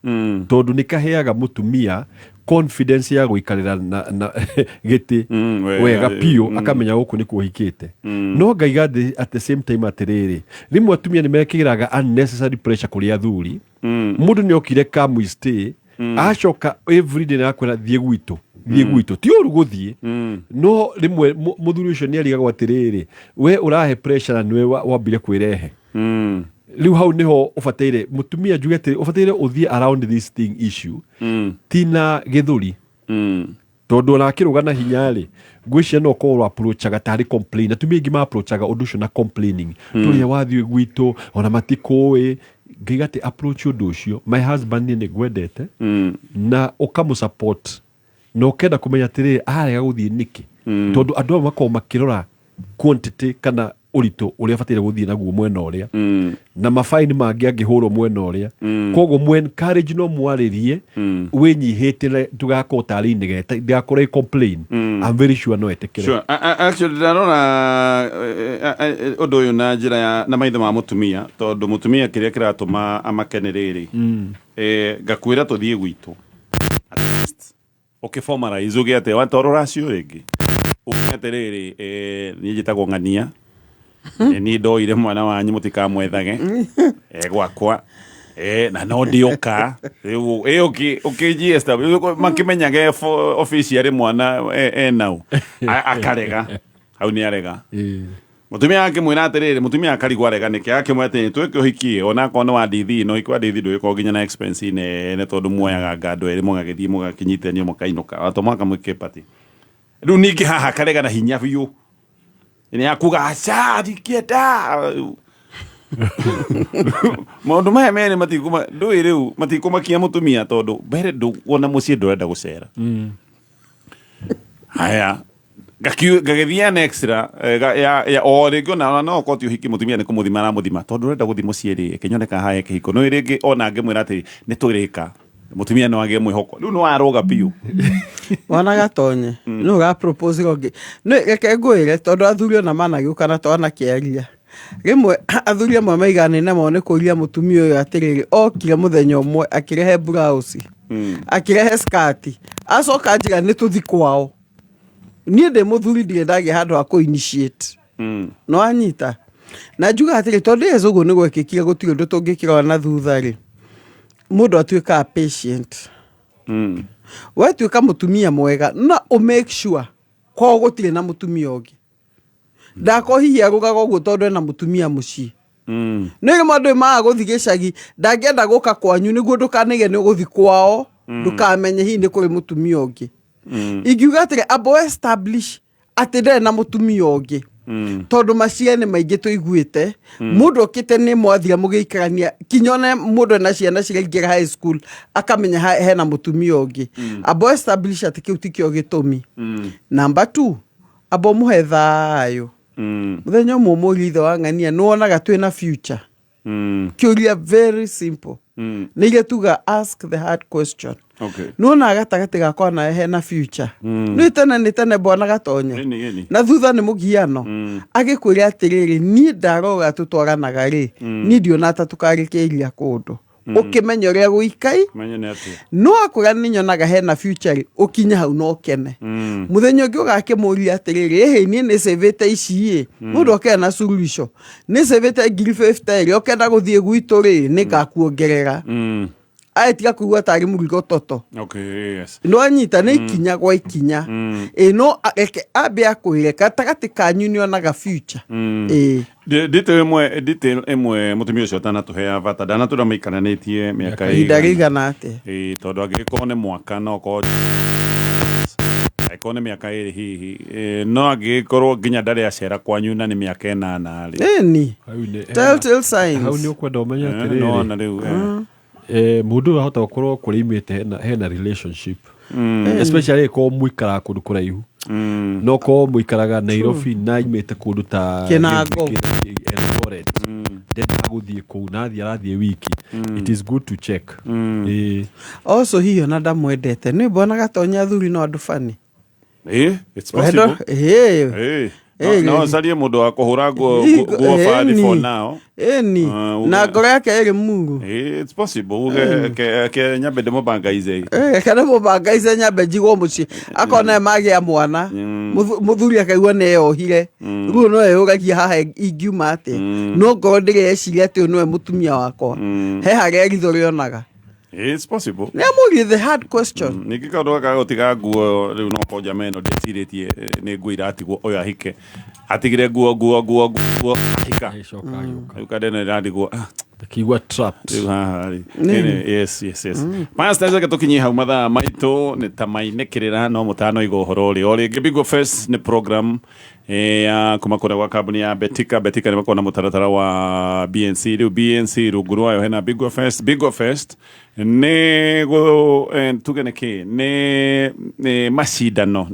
tondũ nĩ kaheaga mũtumia confidence ya gũikarĩra na gĩtĩ wega piũ akamenya gũkũ nĩ kũhikĩte no ngaiga at the same time atĩrĩrĩ rĩmwe atumia nĩ mekĩraga unnecessary pressure kũrĩ athuri mũndũ nĩ okire come stay acoka everyday na akwĩra thiĩ gwitũ ti ũru gũthiĩ no rĩmwe mũthuri ũcio nĩ arigagwo atĩrĩrĩ we ũrahe pressure na nĩwe wambire kwĩrehe riu hau niho ubateire mutumia njuge ati ubateire uthie around this thing issue tina githuri tondu na kiruga na hinya ri ngwiciria no ko approachaga tari complain atumia ingi ma approachaga undu ucio na complaining turia wathie gwitu ona matikoi ngiga ati approach undu ucio my husband ni gwendete na ukamu support no kenda kumenya atiri arega guthie niki tondu andu makoma makirora quantity kana urito uria fatire guthie naguo mwena uria na mafaini mangi angihurwo mwena uria koguo mwe encourage no mwaririe winyihite tugako tari nigeta ndakore complain I'm very sure no etekere sure actually ndarona undu uyu na njira ya na maitho ma mutumia tondu mutumia kiria kiratuma amakenereri ngakwira tuthie gwitu ukifomalize uge ate wantoro racio ringi uketereri ni njitagwo ngania ni ndoire mwana wanyu mutikamwethage gwakwa na no ndioka ukiji establish makimenyage officially mwana nau akarega hau ni arega mutumia yake mwina atiriri mutumia akarigwa arega niki yake mwete tweke uhikie ona kono wa dithi no ikwa dithi ndwiko ginya na expense ne tondu muoyaga ngando eri mugagithie mugakinyitania mukainuka watomaka mwike pati riu ningi haha karega na hinya biu ni akuga achari kieta maundu maya mene matikuma ndui riu matikuma kia mutumia tondu mbere nduona mucie ndurenda gucera haya gagithia extra ya oringo na no koti uhiki mutumia ni kumuthima na muthima tondu urenda guthi mucie ri kinyoneka haye kihiko no iringi ona ngemwira ati ni turika mutumia no age mwihoko riu no aroga piu wana gatonye no ga propose goge no reke ngwire tondu athuri ona managiuka na twana kiaria rimwe athuri amwe maigane na mone kuria mutumia uyu atiriri okire muthenya umwe akirehe blouse akirehe skati acoka njira ni tuthi kwao nie de muthuri ndiendage handu ha ku initiate no anyita na njuga atiri tondu ezogo ni gwekikire gutire ndu tungikira na thutha ri mundu atuika patient we tuika mutumia mwega na o make sure ko gutire na mutumia ungi ndako hiya rugaga uguo tondu na mutumia muci nige mandu ma guthigicagi ndangenda guka kwanyu niguo ndukanige ni guthi kwao ndukamenye hi ni kuri mutumia ungi ingiuga atire abo establish atire na mutumia ungi tondu maciene maingi tuiguite mundu okite ni mwathia mugiikarania kinyone mundu na ciana ciringira high school akamenya hena mutumia ungi abo establish ati kiutikio gitumi number 2 abo muhe thayo muthenya mumuri ithe wa ngania nuonaga twina future kiuria very simple nige tuga ask the hard question okay nuona gatagati gakwa na hena future ni tene bona gatonye na thutha ni mugiano agikwira atiriri ni ndaroga tutwaranaga ri ni ndio nata tukarikiria kundu ukimenya ria guikai no akura ni nyonaga hena future ukinya hau no kene muthenya ungi ugakimuri atiriri ehe ni ni sevete ici mundu okena solution ni sevete ngiri 50 ri okenda guthie gwitu ri ni gakuongerera aetiga kuigua tari mũrigo toto. Okay, yes. No anyita nĩ ikinya gwa ikinya. No eke ambe akwĩre gatagatĩ kanyu nĩ onaga future. Detail emwe mutumia ucio tanatuhea bata ndanatura maikaranĩtie mĩaka ihinda rĩigana atĩa. Tondũ angĩkorwo nĩ mwaka no ko aikone mĩaka ĩrĩ hihi no angĩkorwo nginya ndarĩ acera kwanyu na nĩ mĩaka 8 rĩ. Ni telltale signs. Hau nĩ ũkwenda ũmenye atĩrĩrĩ. No na rĩu mũndũ ahota gũkorwo kũrĩa imĩte hena relationship. Especially ko mũikara kũndũ kũraihu. No ko mũikaraga Nairobi na imĩte kũndũ ta Kinango. Then agũthiĩ kũu na arathiĩ wiki. It is good to check. Also hiyo na ndamwendete nĩ mbonaga tonya thuri no andũ fani. It's possible. No salie mũndũ wa kũhũra nguo fari for now. Ni na ngoro yake ĩrĩ muru. It's possible ke nyambe ndemo bangaize. Kana mo bangaize nyambe njigwo mũciĩ akona magĩa mwana mũthuri akaigua neyohire rĩu no eyũragia haha ingiuma atĩ no ngoro ndĩreciria atĩ no mũtumia wakwa he harĩa ritho rĩonaga. It's possible. Nĩamũrie the hard question. Ningĩ kaũndũ gaka gũtiga nguo rĩu no koja meno ndĩcirĩtie nĩ nguo iratigwo oyo ahike atigire nguo ahika rĩu kadene ĩratigwo akigua trapped. Yes. Pastors ake tũkinyie hau mathaa maitũ nĩ ta mainĩkĩrĩra no mũtano igo ũhoro ũrĩ o rĩngĩ Bingo Fest nĩ program ya kuma kũrĩa gwa kambuni ya Betika nĩ makorwo na mũtaratara wa BNC rĩu BNC rungu rwayo hena Bingo Fest nĩ tuge nĩkĩ nĩ macindano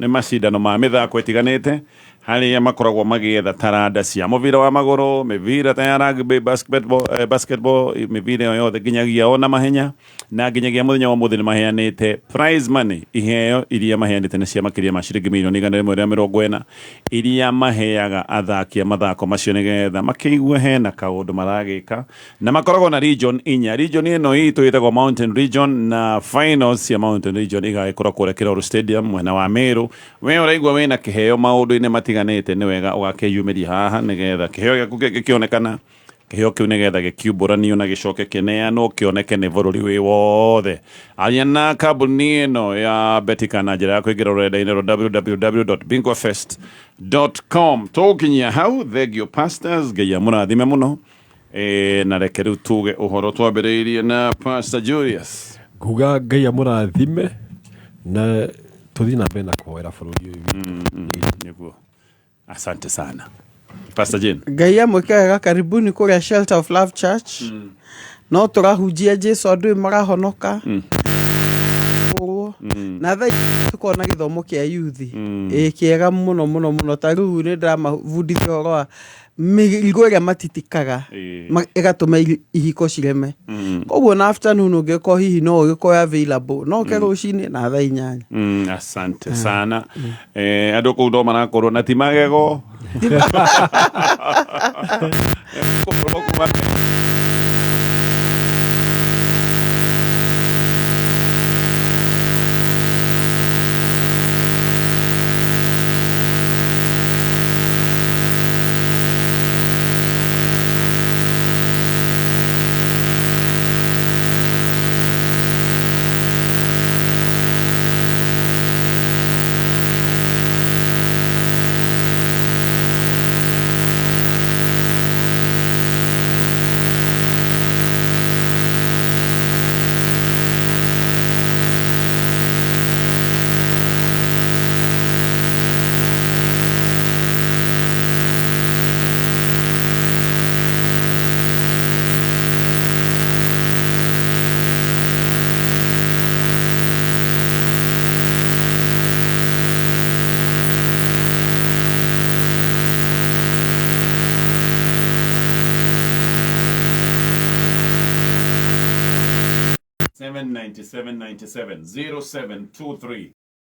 ma mĩthako ĩtiganĩte harĩa makoragwo magĩetha taranda cia mũbira wa magũrũ mĩbira ta ya rugby basketball mĩbira yothe nginyagia ona mahenya na nginyagia mũthenya wa mũthĩ nĩ maheanĩte prize money iheo iria maheanĩte nĩ cia makĩria ma ciringi mirioni 140 iria maheaga athaki a mathako macio nĩgetha makĩigua hena kaũndũ maragĩka na makoragwo na region 4 region ĩno itũ ĩtagwo Mountain Region na finals cia Mountain Region igagĩkorwo kũrĩa Kĩroro Stadium mwena wa Meru we ũraigua wĩna kĩheo maũndũ-inĩ matiganĩte nĩ wega ũgakĩyumĩria haha nĩgetha kĩheo gĩaku gĩkĩonekana kĩheo kĩu nĩgetha gĩkiumbũranio na gĩcoke kĩneanwo kĩoneke nĩ bũrũri wĩ wothe aria na kambuni ĩno ya Betika na njĩra ya kũingĩra rũrenda-inĩ rwa www.bingofest.com tũkinyia hau thengio pastors Ngai amũrathime mũno na reke rĩu tuge ũhoro twambĩrĩirie na Pastor Julius nguga Ngai amũrathime na tuthi na mbere na kũhoera bũrũri ũyũ nĩguo. Asante sana Pastor Jane. Ngai amwĩkega karibuni kũrĩa Shelter of Love Church. No tũrahunjia Jesu andũ marahonoka. Na thaa tukona gĩthomo kĩa youth kĩega mũno ta rĩu nĩ ndĩramabundithia ũhoro wa mĩrigo ĩrĩa matitikaga ĩgatũma ihiko cireme. Koguo na afternoon ũngĩkorwo hihi no ũgĩkorwo available no ũke rũcinĩ na thaa 8. Asante sana andũ kũu ndo marakorwo na ti magego $797.97 0723